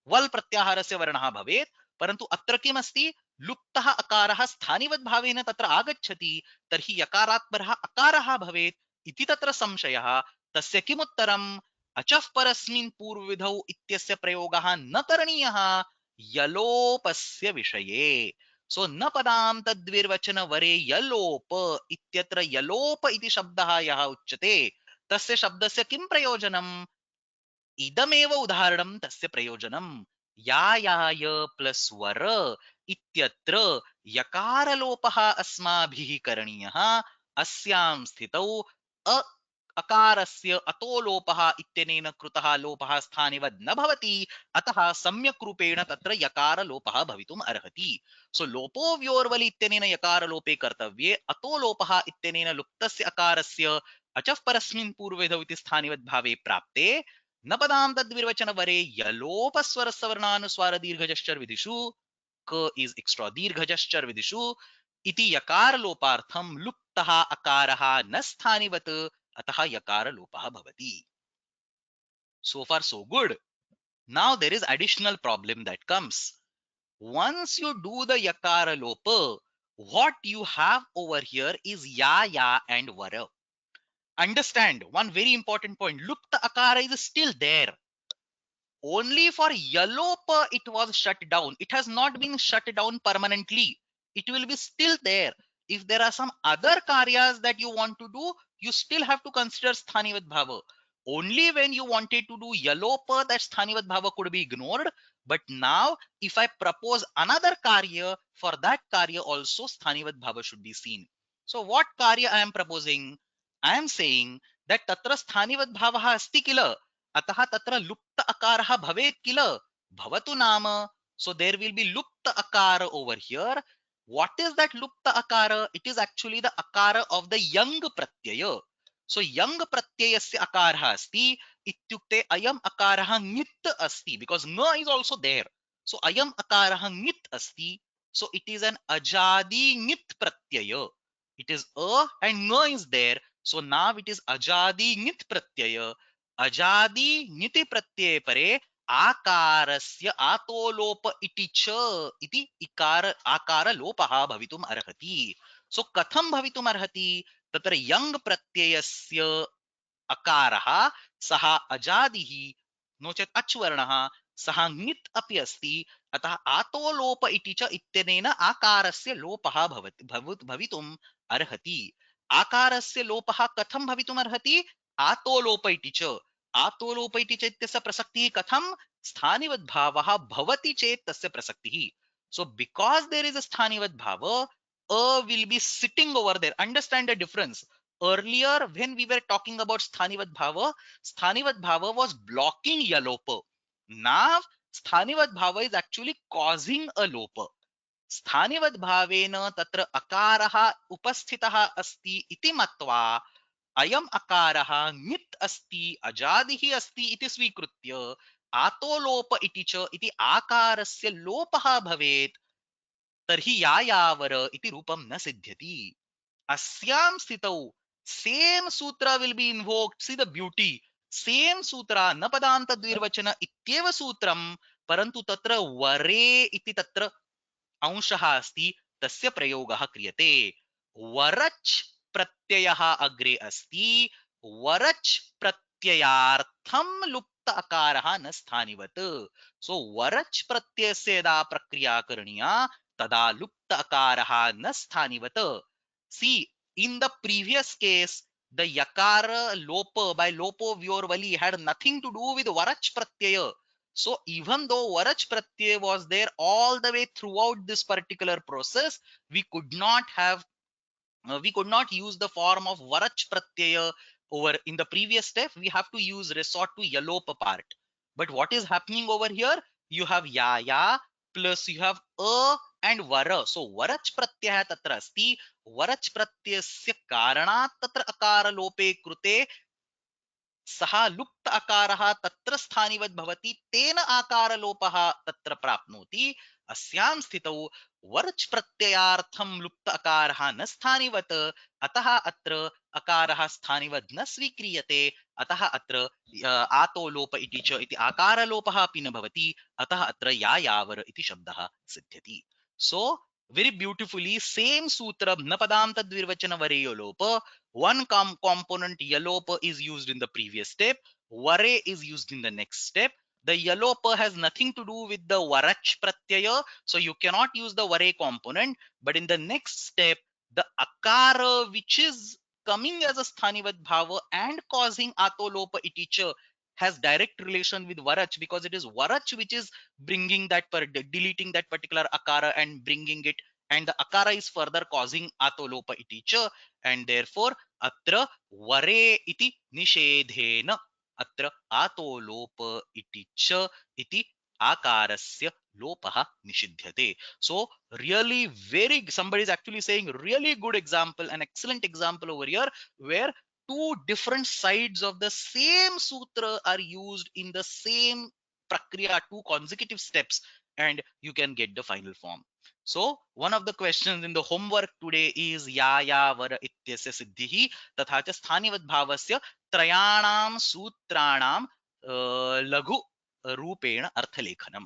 वल प्रत्याहारस्य वर्णः भवेत् परन्तु अत्र किमस्ति लुप्तः अकारः स्थानिवद् भावेन तत्र आगच्छति तर्हि यकारात् परः अकारः भवेत् इति तत्र संशयः तस्य किमुत्तरम् अचः परस्मिन् पूर्वविधौ इत्यस्य प्रयोगः न करणीयः यलोपस्य विषये सो न पदां तद्विर्वचन वरे यलोप इत्यत्र यलोप इति शब्दः यः उच्यते तस्य शब्दस्य किं प्रयोजनम् इदमेव उदाहरणं तस्य प्रयोजनम् यायाय प्लस वर इत्यत्र यकारलोपः अस्माभिः करणीयः अस्यां स्थितौ अ अकारस्य अतो लोपः इत्यनेन कृतः लोपः स्थानिवद् न भवति अतः सम्यक् रूपेण तत्र यकारलोपः भवितुम् अर्हति सो लोपो व्योर्वलि इत्यनेन यकारलोपे कर्तव्ये अतो लोपः इत्यनेन लुप्तस्य अकारस्य अचः परस्मिन् पूर्वविधौ इति स्थानिवद् भावे प्राप्ते न पदां तद्विर्वचन वरे यलोपस्वरसवर्णानुस्वार दीर्घजश्चर विधिषु क इज एक्स्ट्रा दीर्घजश्चर विधिषु इति यकार लोपार्थम लुप्तः अकारः न स्थानिवत् अतः यकार लोपः भवति so far so good now there is additional problem that comes once you do the yakara lopa what you have over here is ya and vara understand one very important point lupta akara is still there only for Yalopa it was shut down. It has not been shut down permanently. It will be still there. If there are some other karyas that you want to do, you still have to consider Sthanivat Bhava. Only when you wanted to do Yalopa, that Sthanivat Bhava could be ignored. But now, if I propose another karya, for that karya also Sthanivat Bhava should be seen. So what karya I am proposing? I am saying that Tatra Sthanivat Bhava asti kila. अतः तत्र लुप्त अकारः भवेत् किल भवतु नाम so there will be lupta akara over here what is that lupta akara it is actually the akara of the young pratyaya so young pratyayasya akarah asti ityukte ayam akarah ngit asti because nga is also there so ayam akarah ngit asti so it is an ajadi ngit pratyaya it is a and nga is there so now it is ajadi ngit pratyaya अजादि ङिति प्रत्यये परे आकारस्य आतोलोप इति च इति इकार आकार लोपः भवितुम् अर्हति सो कथं भवितुम् अर्हति तत्र यङ् प्रत्ययस्य अकारः सः अजादिः नो चेत् अच् वर्णः सः ङित् अपि अस्ति अतः आतोलोप इति च इत्यनेन आकारस्य लोपः भवितुम् अर्हति आकारस्य लोपः कथं भवितुम् अर्हति आतोलोप इति च आतोलोप इति च इत्यस्य प्रसक्तिः कथं स्थानिवद्भावः भवति चेत् तस्य प्रसक्तिः so because there is a स्थानिवद्भाव a will be sitting over there understand the difference earlier when we were talking about sthanivat bhava was blocking yalopa now sthanivat bhava is actually causing a lopa स्थानिवद् भावेन तत्र अकारः उपस्थितः अस्ति इति मत्वा अयम् अकारः ङित् अस्ति अजादिः अस्ति इति स्वीकृत्य आतोलोप इति च इति आकारस्य लोपः भवेत् तर्हि यायावर इति रूपं न सिद्ध्यति अस्यां स्थितौ सेम सूत्र will be invoked see the beauty same सूत्र न पदान्त द्विर्वचन इत्येव सूत्रं परन्तु तत्र वरे इति तत्र अंशः अस्ति तस्य प्रयोगः क्रियते वरच् प्रत्ययः अग्रे अस्ति वरच् प्रत्ययार्थं लुप्त अकारः न स्थानिवत् सो वरच् प्रत्ययस्य यदा प्रक्रिया करणीया तदा लुप्त अकारः न स्थानिवत् see in the previous case the yakara lopa by lopo vyorvali had nothing to do with varach pratyaya so even though varach pratyaya was there all the way throughout this particular process we could not use the form of varach pratyaya over in the previous step we have to use resort to yalopa part but what is happening over here you have ya plus you have a and vara so varach pratyaya tatra asti वरच् प्रत्ययस्य कारणात् तत्र अकारलोपे कृते सः लुप्त अकारः तत्र स्थानिवत् भवति, तेन आकारलोपः तत्र प्राप्नोति। अस्यां स्थितौ वर्च् प्रत्ययार्थं लुप्त अकारः न स्थानिवत्, अतः अत्र अकारः स्थानिवत् न स्वीक्रियते, अतः अत्र आतो लोप इति च इति आकारलोपः अपि न भवति, अतः अत्र यायावर इति शब्दः सिद्ध्यति। सो very beautifully same sutra न पदान्त द्विर्वचन वरेयो लोप, one component yalopa is used in the previous step, vare is used in the next step. The yalopa has nothing to do with the varach pratyaya, so you cannot use the vare component. But in the next step, the akara which is coming as a sthanivat bhava and causing atolopa iticha has direct relation with varach, because it is varach which is bringing that deleting that particular akara and bringing it, and the akara is further causing atolopa iticha, and therefore अत्र वरे इति निषेधेन अत्र आतो लोप इति च इति आकारस्य लोपः निषिध्यते. So really very, somebody is actually saying really good example, an excellent example over here, where two different sides of the same sutra are used in the same prakriya, two consecutive steps, and you can get the final form. So one of the questions in the homework today is ya ya var ityasya siddhihi तथा च स्थानिवद्भावस्य त्रयाणां सूत्राणां लघु रूपेण अर्थलेखनम्.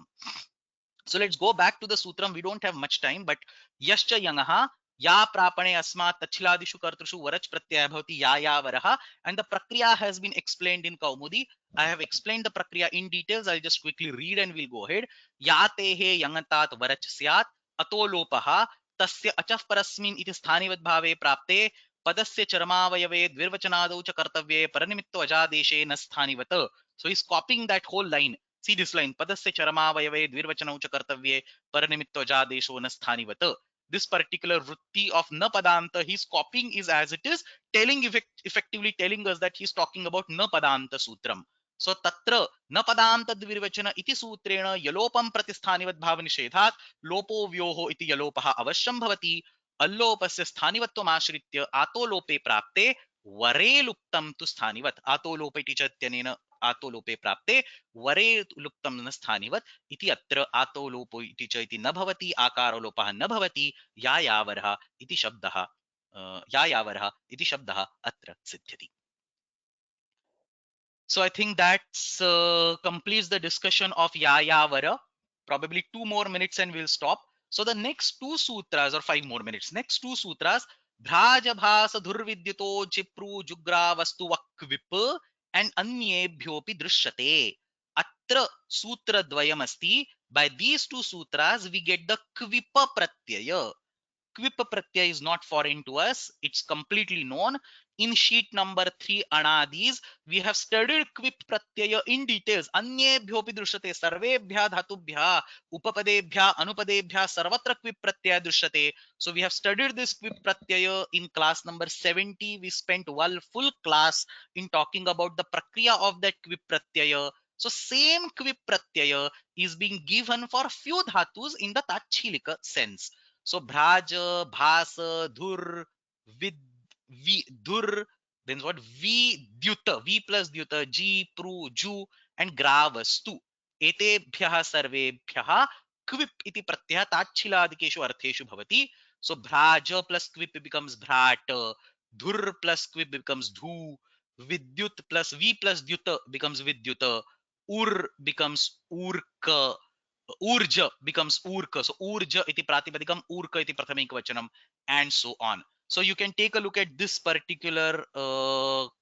So let's go back to the sutram. We don't have much time, but yascha yangaha ya prapane asmat tachhiladishu kartrushu varach pratyaya bhavati ya ya varaha, and the prakriya has been explained in Kaumudi. I have explained the prakriya in details. I'll just quickly read and we'll go ahead. Ya tehe yangatat varach syat ato lopaha tasya achaf parasmin iti sthanivat bhave prapte पदस्य चरमावयवे द्विर्वचनादौ च कर्तव्ये परनिमित्तो अजादेशे न स्थानिवत्. So he's copying that whole line. See this line, padasya charamaavayave dvirvachanau cha kartavye paranimitto jadesho na sthanivat. This particular vritti of na padanta he's copying is as it is, telling effectively telling us that he's talking about na padanta sutram. So tatra na padanta dvirvachana iti sutrena yalopam pratisthanivat bhava nishedhat lopo vyoho iti yalopaha avashyam bhavati, अल्लोपस्य स्थानिवत्वमाश्रित्य आतोलोपे प्राप्ते वरे लुप्तं तु स्थानिवत्, आतोलोप इति च इत्यनेन आतोलोपे प्राप्ते वरे लुप्तं न स्थानिवत् इति अत्र आतोलोपो इति च इति न भवति, आकारोलोपः न भवति, यायावरः इति शब्दः यायावरः इति शब्दः अत्र सिद्ध्यति. So I think that completes the discussion of Yayavara. Probably 2 more minutes and we'll stop. So the next two sutras, or 5 more minutes, next two sutras, Bhrajabhasa Dhurvidyuto Chipru Jugra Vastu Vakvip and Anyebhyopi Drishyate. Atra Sutra Dvayamasti. By these two sutras, we get the Kvipa Pratyaya. Quip pratyay is not foreign to us. It's completely known. In sheet number 3 anadis, we have studied quip pratyaya in details. Anyebhyopi drishyate sarvebhya dhatubhya upapadebhya anupadebhya sarvatra quip pratyaya drishyate. So we have studied this quip pratyaya in class number 70. We spent one full class in talking about the prakriya of that quip pratyaya. So same quip pratyaya is being given for few dhatus in the tachilika sense. So Bhraj, Bhas, Dhur, Vid, V, Dhur, then what? V, Dyuta, V plus Dyuta, G, Pru, Ju, and Gravastu. Etebhyaha sarvebhyaha Kvip iti pratyah tachhiladikeshu artheshu bhavati. So Bhraj plus Kvip becomes Bhrat, Dhur plus Kvip becomes Dhu, Vidyut plus V plus Dyuta becomes Vidyuta, Ur becomes Urka, Urja becomes Urka. So Urja iti pratipadikam, Urka iti prathamekavachanam, and so on. So you can take a look at this particular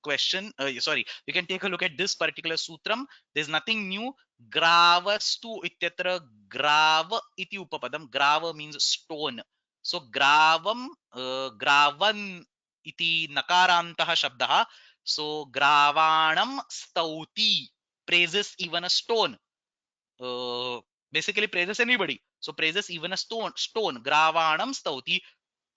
question. Sorry, you can take a look at this particular sutram. There's nothing new. Gravastu ityatra grava iti upapadam. Grava means stone. So gravam, gravan iti nakarantaha shabdaha. So gravanam stauti praises even a stone. Basically praises anybody. So praises even a stone. Gravanam stauti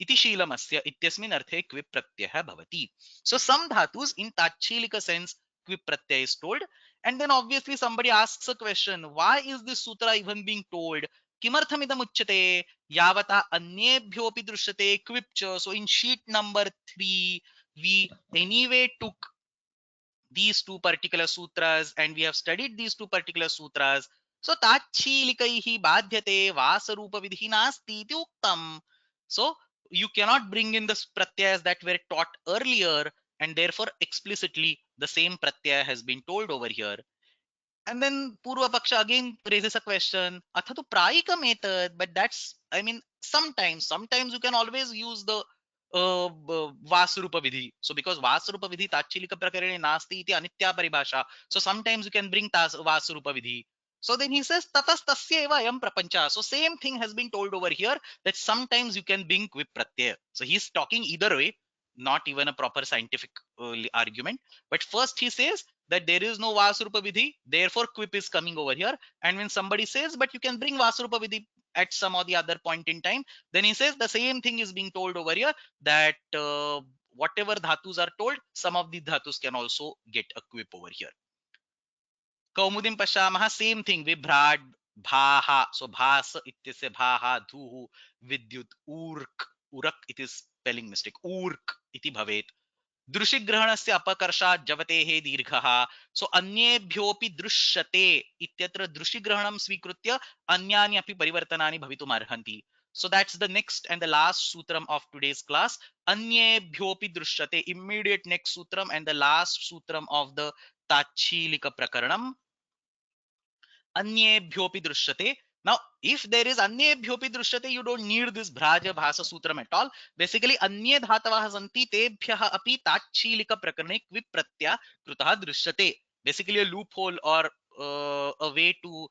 iti शीलमस्य इत्यस्मिन् अर्थे क्विप् प्रत्ययः भवति. So some dhatus in tachilika sense क्विप् Pratyaya is told, and then obviously somebody asks a question, why is this sutra even being told? किमर्थमिदम् उच्यते यावता अन्येभ्योऽपि दृश्यते क्विप च. So in sheet number 3 we anyway took these two particular sutras and we have studied these two particular sutras. So ताच्छीलिकैः बाध्यते वासरूपविधिः नास्ति इति उक्तम्. So you cannot bring in the pratyayas that were taught earlier, and therefore explicitly the same pratyaya has been told over here. And then Purva Paksha again raises a question, Athatu prayika method, but that's, I mean, sometimes you can always use the Vasurupa Vidhi. So because Vasurupa Vidhi Tachilika Prakarane Nasti iti Anitya Paribhasha, so sometimes you can bring Vasurupa Vidhi. So then he says, Tatas Tasya eva ayam prapancha. So same thing has been told over here, that sometimes you can bring Kvip Pratyaya. So he's talking either way, not even a proper scientific argument. But first he says that there is no Vasurupa Vidhi, therefore Quip is coming over here. And when somebody says, but you can bring Vasurupa Vidhi at some or the other point in time, then he says the same thing is being told over here, that whatever dhatus are told, some of the dhatus can also get a Quip over here. Kaumudim Pashamah, same thing, Vibhrad, Bhaha. So Bhas ityasya Bhaha, Dhuhu, Vidyut, Urk. Urak, it is spelling mistake. Urk iti bhavet. दृशिग्रहणस्य अपकर्षात् जवतेः दीर्घः. सो अन्येभ्योऽपि दृश्यते इत्यत्र दृशिग्रहणं स्वीकृत्य अन्यानि अपि परिवर्तनानि भवितुम् अर्हन्ति. So that's the next and the last sutram of today's class. Anyebhyopi drishyate, immediate next sutram and the last sutram of the Tachilika Prakaranam. Anyebhyopi drishyate. Now, if there is anyebhyopi drishyate, you don't need this Bhraja Bhasa Sutram at all. Basically, anye dhatavaha santi tebhyah api tachilika prakarane kvip pratya krutaha drishyate. Basically, a loophole or a way to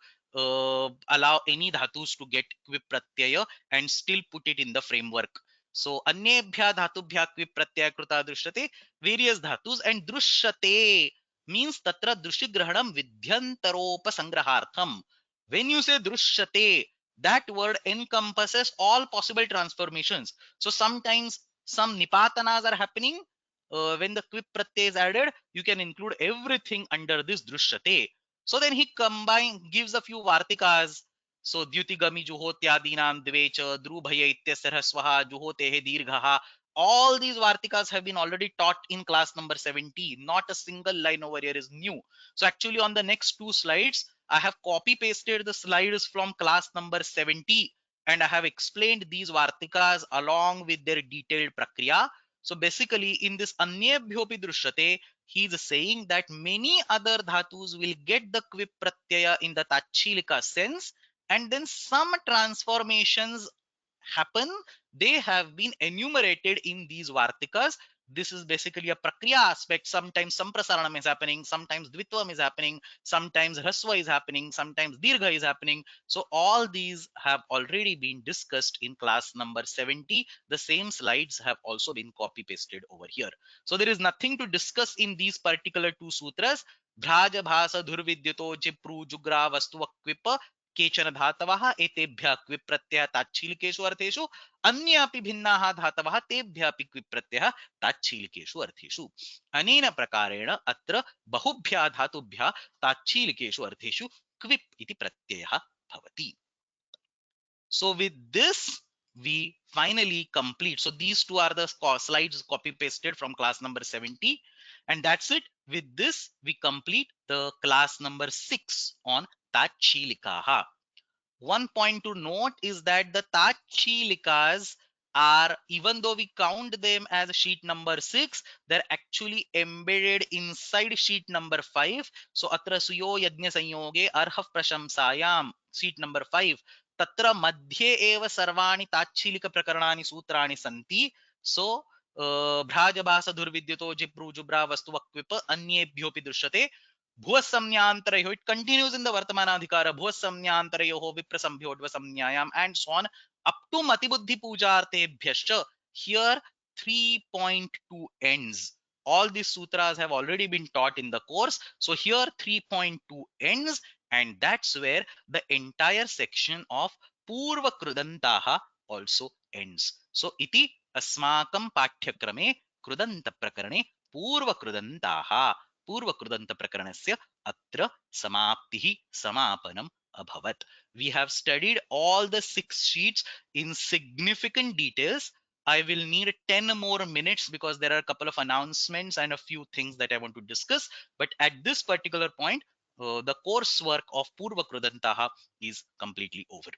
allow any dhatus to get kvip pratyaya and still put it in the framework. So, anyebhya dhatubhya kvip pratyaya krutaha drishyate, various dhatus, and drishyate means tatra drushigrahanam vidyantaropasangrahartham. When you say drushyate, that word encompasses all possible transformations. So sometimes some nipatanas are happening. When the quip pratyay is added, you can include everything under this drushyate. So then he gives a few vartikas. So dyutigami juhotyadinam dvecha drubhaya ityasya swaha juhotehe dirghaha. All these vartikas have been already taught in class number 70. Not a single line over here is new. So actually on the next two slides, I have copy pasted the slides from class number 70 and I have explained these vartikas along with their detailed prakriya. So basically in this anyebhyopi drishyate, he is saying that many other dhatus will get the kvip pratyaya in the tachilika sense, and then some transformations happen. They have been enumerated in these vartikas. This is basically a prakriya aspect. Sometimes samprasaranam is happening, sometimes dvitvam is happening, sometimes hrasva is happening, sometimes dirgha is happening. So all these have already been discussed in class number 70. The same slides have also been copy pasted over here. So there is nothing to discuss in these particular two sutras. Bhraja bhasa dhurvidyato jipru jugra vastu akvipa केचन धातवः एतेभ्यः क्विप् प्रत्ययः ताच्छीलिकेषु अर्थेषु, अन्ये अपि भिन्नाः धातवः तेभ्यः अपि क्विप् प्रत्ययः ताच्छीलिकेषु अर्थेषु. अनेन प्रकारेण अत्र बहुभ्यः धातुभ्यः ताच्छीलिकेषु अर्थेषु क्विप् इति प्रत्ययः भवति. So with this we finally complete. So these two are the slides copy pasted from class number 70, and that's it. With this we complete the class number 6 on Tachilikaha. One point to note is that the Tachilikas are, even though we count them as sheet number 6, they're actually embedded inside sheet number 5. So atra suyo yajna sanyoge arha prashamsayam, sheet number 5. Tatra madhye eva sarvani tachilika prakarnani sutrani santi. So bhrajabhasa dhurvidyato jipru jubra vastu vakvipa anyebhyopi drishyate. Bhuvasamnyantarayho, it continues in the Vartamanadhikara, Bhuvasamnyantarayho Viprasambhyodvasamnyayam, and so on up to Matibuddhi Pujartebhyascha. Here 3.2 ends. All these sutras have already been taught in the course. So here 3.2 ends, and that's where the entire section of Purva Krudantaha also ends. So iti asmakam pathyakrame Krudanta Prakarane Purva Krudantaha. पूर्वकृदंत प्रकरणस्य अत्र समाप्तिः समापनम् abhavat. We have studied all the 6 sheets in significant details. I will need 10 more minutes because there are a couple of announcements and a few things that I want to discuss. But at this particular point, the coursework of Purva Krudantaha is completely over.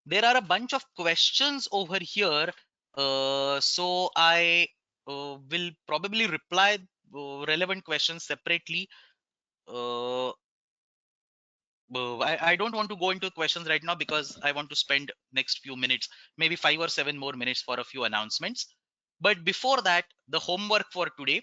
There are a bunch of questions over here. So I will probably reply relevant questions separately. Uh, I don't want to go into questions right now because I want to spend next few minutes, maybe 5 or 7 more minutes for a few announcements. But before that, the homework for today.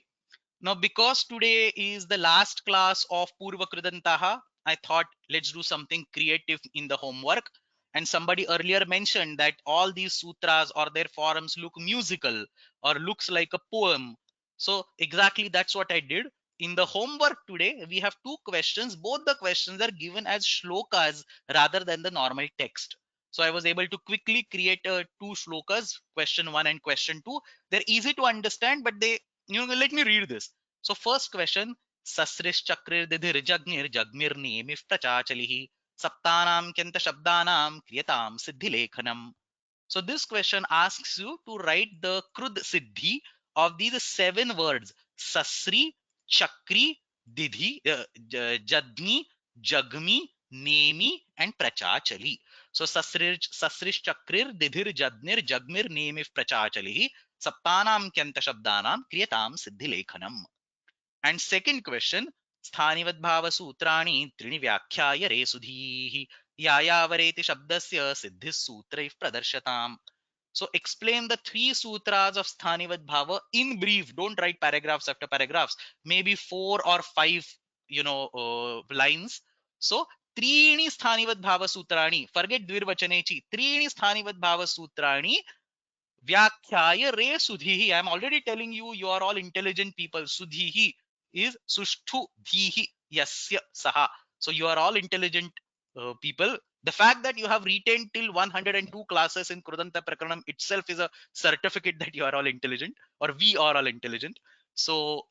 Now, because today is the last class of Purva Krudantaha, I thought let's do something creative in the homework. And somebody earlier mentioned that all these sutras or their forms look musical or looks like a poem. So exactly that's what I did. In the homework today, we have 2 questions. Both the questions are given as shlokas rather than the normal text. So I was able to quickly create 2 shlokas, question 1 and question 2. They're easy to understand, but let me read this. So first question, Sasrish Chakrir Didhir Jagnir Jagmir Nemif Prachachalihi Saptanam Kenta Shabdanam Kriyatam Siddhi Lekhanam. So this question asks you to write the Krud Siddhi of these 7 words: Sasri, Chakri, Didhi, Jadni, Jagmi, Nemi, and Prachachali. So Sasrish Chakrir Didhir Jadnir Jagmir Nemif Prachachalihi Saptanam Kyanta Shabdanam Kriyatam Siddhi Lekhanam. And second question, Sthanivad Bhava Sutrani Trini Vyakhya Re Sudhihi Yayavareti Shabdasya Siddhis Sutraif Pradarshatam. So explain the 3 sutras of Sthanivad Bhava in brief. Don't write paragraphs after paragraphs. Maybe 4 or 5, lines. So Trini Sthanivad Bhava Sutrani. Forget Dvirvachanechi. Trini Sthanivad Bhava Sutrani Vyakhyaya re sudhihi. I'm already telling you, you are all intelligent people. Sudhihi is sushthu dhihi yasya saha. So you are all intelligent people. The fact that you have retained till 102 classes in Krudanta Prakaranam itself is a certificate that you are all intelligent, or we are all intelligent. So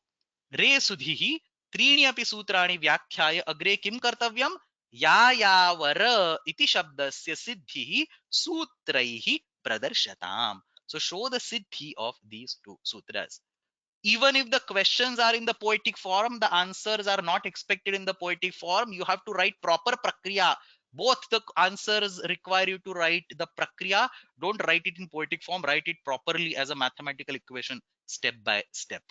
re sudhihi त्रीणि अपि सूत्राणि व्याख्याय अग्रे किं कर्तव्यं यायावर इति शब्दस्य सिद्धिः सूत्रैः प्रदर्शताम्. So show the siddhi of these 2 sutras. Even if the questions are in the poetic form, the answers are not expected in the poetic form. You have to write proper prakriya. Both the answers require you to write the prakriya. Don't write it in poetic form. Write it properly as a mathematical equation, step by step.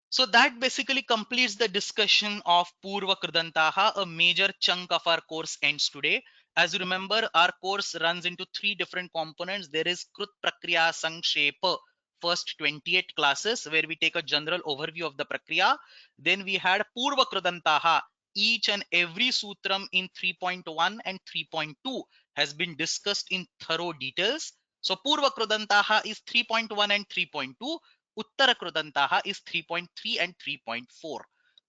So that basically completes the discussion of Purva Kridantaha. A major chunk of our course ends today. As you remember, our course runs into 3 different components. There is Krut Prakriya Sankshepa, first 28 classes, where we take a general overview of the Prakriya. Then we had Purva Kridantaha. Each and every sutram in 3.1 and 3.2 has been discussed in thorough details. So Purva Kridantaha is 3.1 and 3.2. Uttara Krudantaha is 3.3 and 3.4.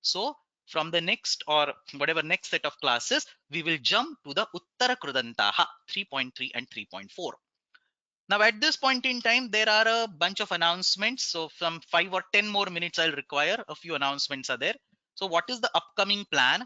So from the next or whatever next set of classes, we will jump to the Uttara Krudantaha 3.3 and 3.4. Now at this point in time, there are a bunch of announcements. So from 5 or 10 more minutes I'll require. A few announcements are there. So what is the upcoming plan?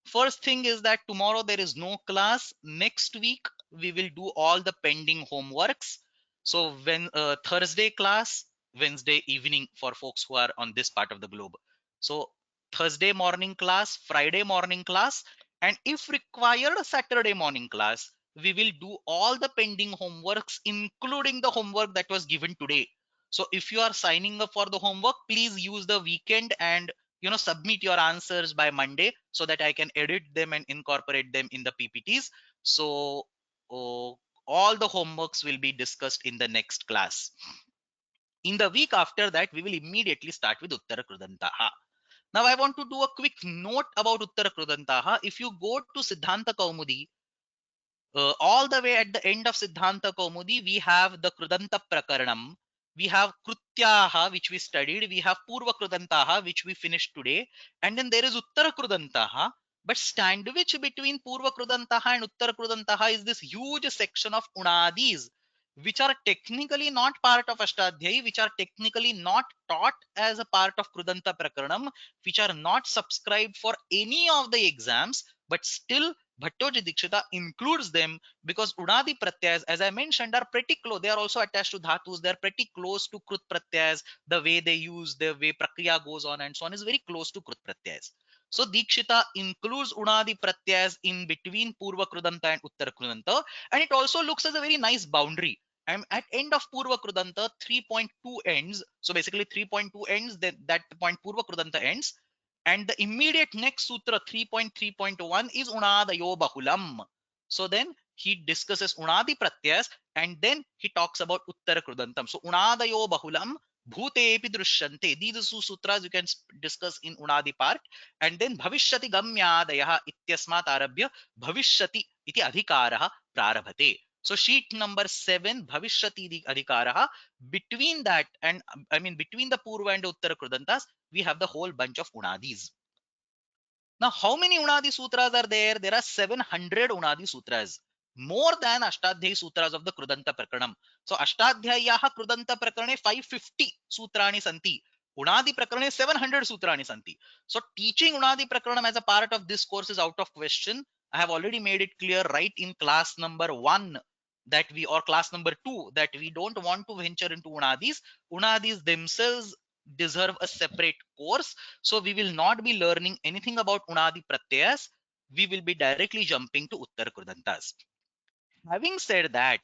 First thing is that tomorrow there is no class. Next week we will do all the pending homeworks. So when Thursday class, Wednesday evening for folks who are on this part of the globe. So Thursday morning class, Friday morning class, and if required, Saturday morning class. We will do all the pending homeworks, including the homework that was given today. So if you are signing up for the homework, please use the weekend and submit your answers by Monday so that I can edit them and incorporate them in the PPTs. So all the homeworks will be discussed in the next class. In the week after that, we will immediately start with Uttara Krudantaha. Now I want to do a quick note about Uttara Krudantaha. If you go to Siddhanta Kaumudi, all the way at the end of Siddhanta Kaumudi, we have the Krudanta Prakaranam. We have Krutyaha, which we studied. We have Purva Krudantaha, which we finished today. And then there is Uttara Krudantaha. But sandwich between Purva Krudantaha and Uttara Krudantaha is this huge section of Unadis. which are technically not part of Ashtadhyayi, which are technically not taught as a part of Krudanta Prakaranam, which are not subscribed for any of the exams, but still Bhattoji Dikshita includes them because Unadi Pratyas, as I mentioned, are pretty close. They are also attached to Dhatus. They are pretty close to Krut Pratyas. The way they use, the way Prakriya goes on and so on is very close to Krut Pratyas. So Dikshita includes Unadi Pratyas in between Purva Krudanta and Uttara Krudanta, and it also looks as a very nice boundary. And at end of Purva Krudanta, 3.2 ends. So basically 3.2 ends, that point Purva Krudanta ends. And the immediate next sutra 3.3.1 is Unadayo Bahulam. So then he discusses Unadi Pratyas and then he talks about Uttara Krudantam. So Unadayo Bahulam Bhutepi Drishyante. These are two sutras you can discuss in Unadi part. And then Bhavishyati Gamyadayaha Ityasmat Arabhya Bhavishyati iti Adhikaraha Prarabhate. So sheet number 7, Bhavishyati Adhikaraha. Between that and I mean between the Purva and Uttara Krudantas, we have the whole bunch of Unadis. Now, how many Unadi Sutras are there? There are 700 Unadi Sutras, more than Ashtadhyayi Sutras of the Krudanta Prakaranam. So, Ashtadhyayaha Krudanta Prakarane 550 Sutrani Santi. Unadi Prakarane 700 Sutrani Santi. So, teaching Unadi Prakaranam as a part of this course is out of question. I have already made it clear right in class number 1 that we, or class number 2, that we don't want to venture into Unadis. Unadis themselves deserve a separate course. So we will not be learning anything about Unadi Pratyas. We will be directly jumping to Uttar Krudantas. Having said that,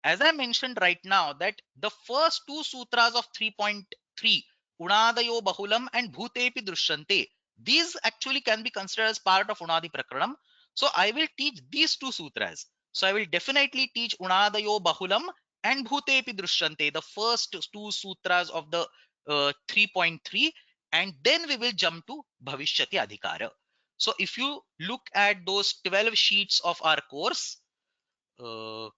as I mentioned right now, that the first two sutras of 3.3, Unadayo Bahulam and Bhutepi Drishyante, these actually can be considered as part of Unadi Prakaranam. So I will teach these two sutras. So I will definitely teach Unadayo Bahulam and Bhutepi Drishyante, the first two sutras of the 3.3, and then we will jump to Bhavishyati Adhikara. So if you look at those 12 sheets of our course, uh,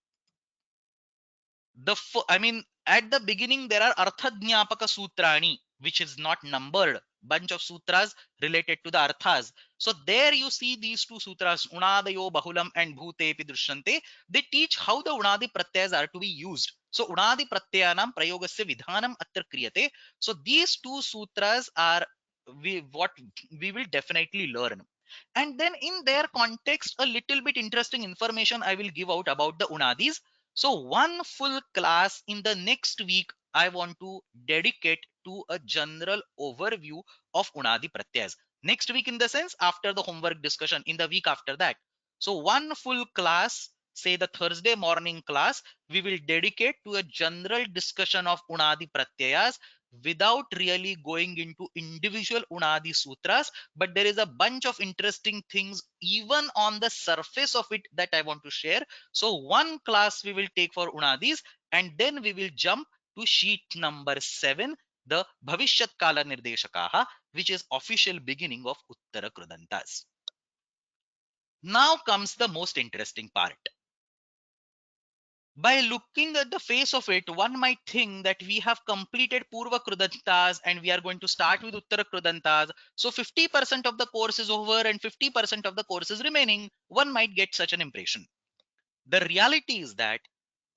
I mean, at the beginning there are Arthadnyapaka Sutrani, which is not numbered, bunch of sutras related to the arthas. So there you see these two sutras, Unadayo Bahulam and Bhutepi Drishyante. They teach how the Unadi Pratyas are to be used. So Unadi Pratyayanam Prayogasya Vidhanam Atra Kriyate. So these two sutras are what we will definitely learn. And then in their context, a little bit interesting information I will give out about the Unadis. So one full class in the next week, I want to dedicate to a general overview of Unadi Pratyas. Next week in the sense after the homework discussion, in the week after that. So one full class, say the Thursday morning class, we will dedicate to a general discussion of Unadi Pratyayas without really going into individual Unadi Sutras. But there is a bunch of interesting things even on the surface of it that I want to share. So one class we will take for Unadis, and then we will jump to sheet number 7, the Bhavishyat Kala Nirdeshakaha, which is official beginning of Uttara Krudantas. Now comes the most interesting part. By looking at the face of it, one might think that we have completed Purva Krudantas and we are going to start with Uttara Krudantas. So 50% of the course is over and 50% of the course is remaining. One might get such an impression. The reality is that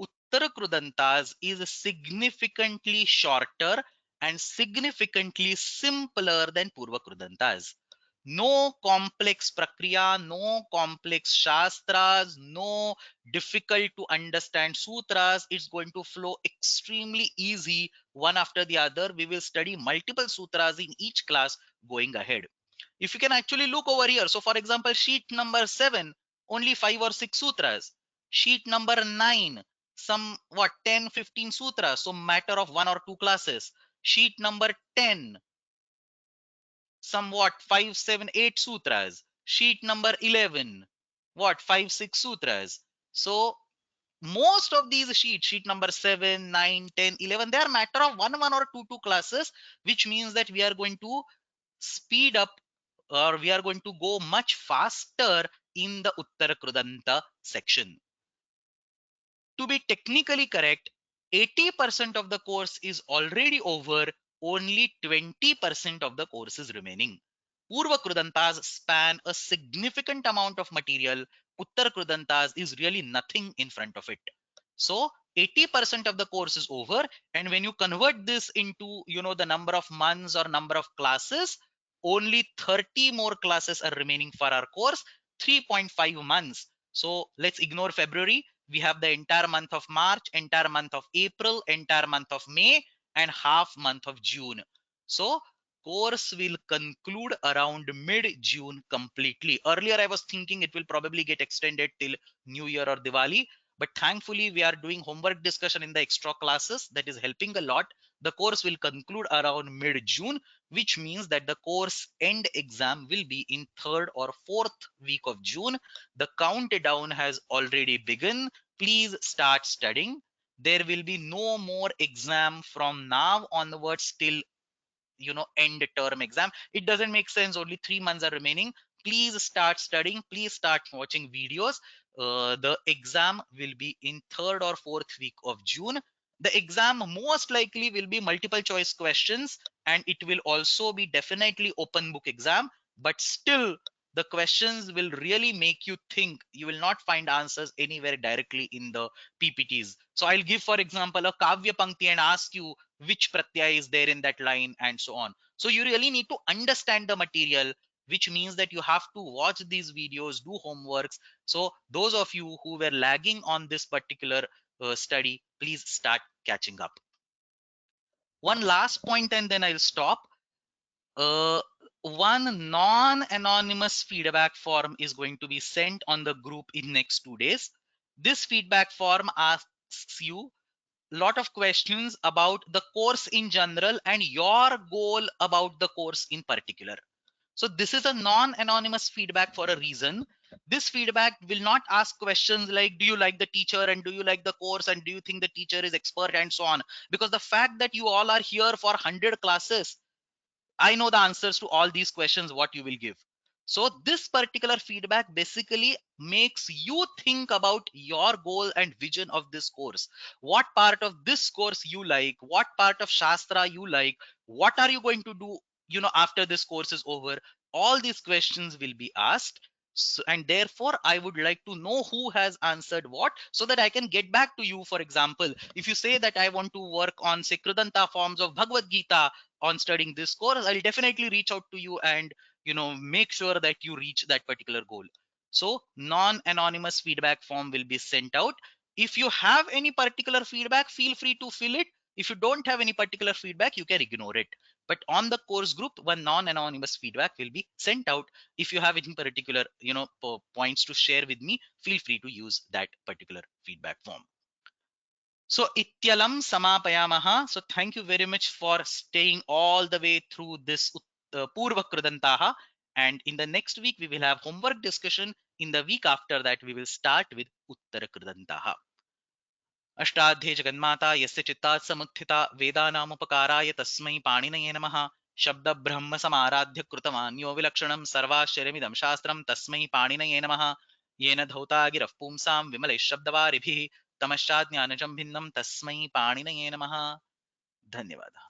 Uttara Krudantas is significantly shorter and significantly simpler than Purva Krudantas. No complex prakriya, no complex shastras, no difficult to understand sutras. It's going to flow extremely easy one after the other. We will study multiple sutras in each class going ahead. If you can actually look over here, so for example, sheet number 7, only 5 or 6 sutras. Sheet number 9, some what 10, 15 sutras, so matter of 1 or 2 classes. Sheet number 10, somewhat 5, 7, 8 sutras. Sheet number 11, what 5, 6 sutras. So most of these sheets, sheet number 7, 9, 10, 11, they are matter of 1 or 2 classes, which means that we are going to speed up, or we are going to go much faster in the Uttara Krudanta section. To be technically correct, 80% of the course is already over, only 20% of the course is remaining. Purva Krudantas span a significant amount of material. Uttara Krudantas is really nothing in front of it. So 80% of the course is over. And when you convert this into, the number of months or number of classes, only 30 more classes are remaining for our course, 3.5 months. So let's ignore February. We have the entire month of March, entire month of April, entire month of May, and half month of June. So course will conclude around mid-June completely. Earlier I was thinking it will probably get extended till New Year or Diwali, but thankfully we are doing homework discussion in the extra classes. That is helping a lot. The course will conclude around mid-June, which means that the course end exam will be in 3rd or 4th week of June. The countdown has already begun. Please start studying. There will be no more exam from now onwards till end term exam. It doesn't make sense, only 3 months are remaining. Please start studying, please start watching videos. The exam will be in 3rd or 4th week of June. The exam most likely will be multiple choice questions, and it will also be definitely open book exam, but still the questions will really make you think. You will not find answers anywhere directly in the PPTs. So I'll give, for example, a kavya pankti and ask you which pratyaya is there in that line, and so on. So you really need to understand the material, which means that you have to watch these videos, do homeworks. So those of you who were lagging on this particular study, please start catching up. One last point and then I'll stop. uh, one non-anonymous feedback form is going to be sent on the group in next 2 days. This feedback form asks you lot of questions about the course in general and your goal about the course in particular. So this is a non-anonymous feedback for a reason. This feedback will not ask questions like, do you like the teacher, and do you like the course, and do you think the teacher is expert, and so on. Because the fact that you all are here for 100 classes, I know the answers to all these questions what you will give. So this particular feedback basically makes you think about your goal and vision of this course. What part of this course you like, what part of Shastra you like, what are you going to do, after this course is over. All these questions will be asked. So, and therefore I would like to know who has answered what, so that I can get back to you. For example, if you say that I want to work on say Kridanta forms of Bhagavad Gita on studying this course, I'll definitely reach out to you and make sure that you reach that particular goal. So non-anonymous feedback form will be sent out. If you have any particular feedback, feel free to fill it. If you don't have any particular feedback, you can ignore it. But on the course group, one non-anonymous feedback will be sent out. If you have any particular points to share with me, feel free to use that particular feedback form. So ityalam samapayamaha. So thank you very much for staying all the way through this Purva Krudantaha. And in the next week, we will have homework discussion. In the week after that, we will start with Uttara Krudantaha. अष्टाध्ये जगन्माता यस्य चित्तात् समुत्थिता वेदानामुपकाराय तस्मै पाणिनये नमः शब्द ब्रह्म समाराध्य कृतवान् यो विलक्षणं सर्वाश्चर्यमिदं शास्त्रं तस्मै पाणिनये नमः येन धौता गिरः पुंसां विमलैः शब्दवारिभिः तमश्चाज्ञानजं भिन्नं तस्मै पाणिनये नमः. धन्यवादः.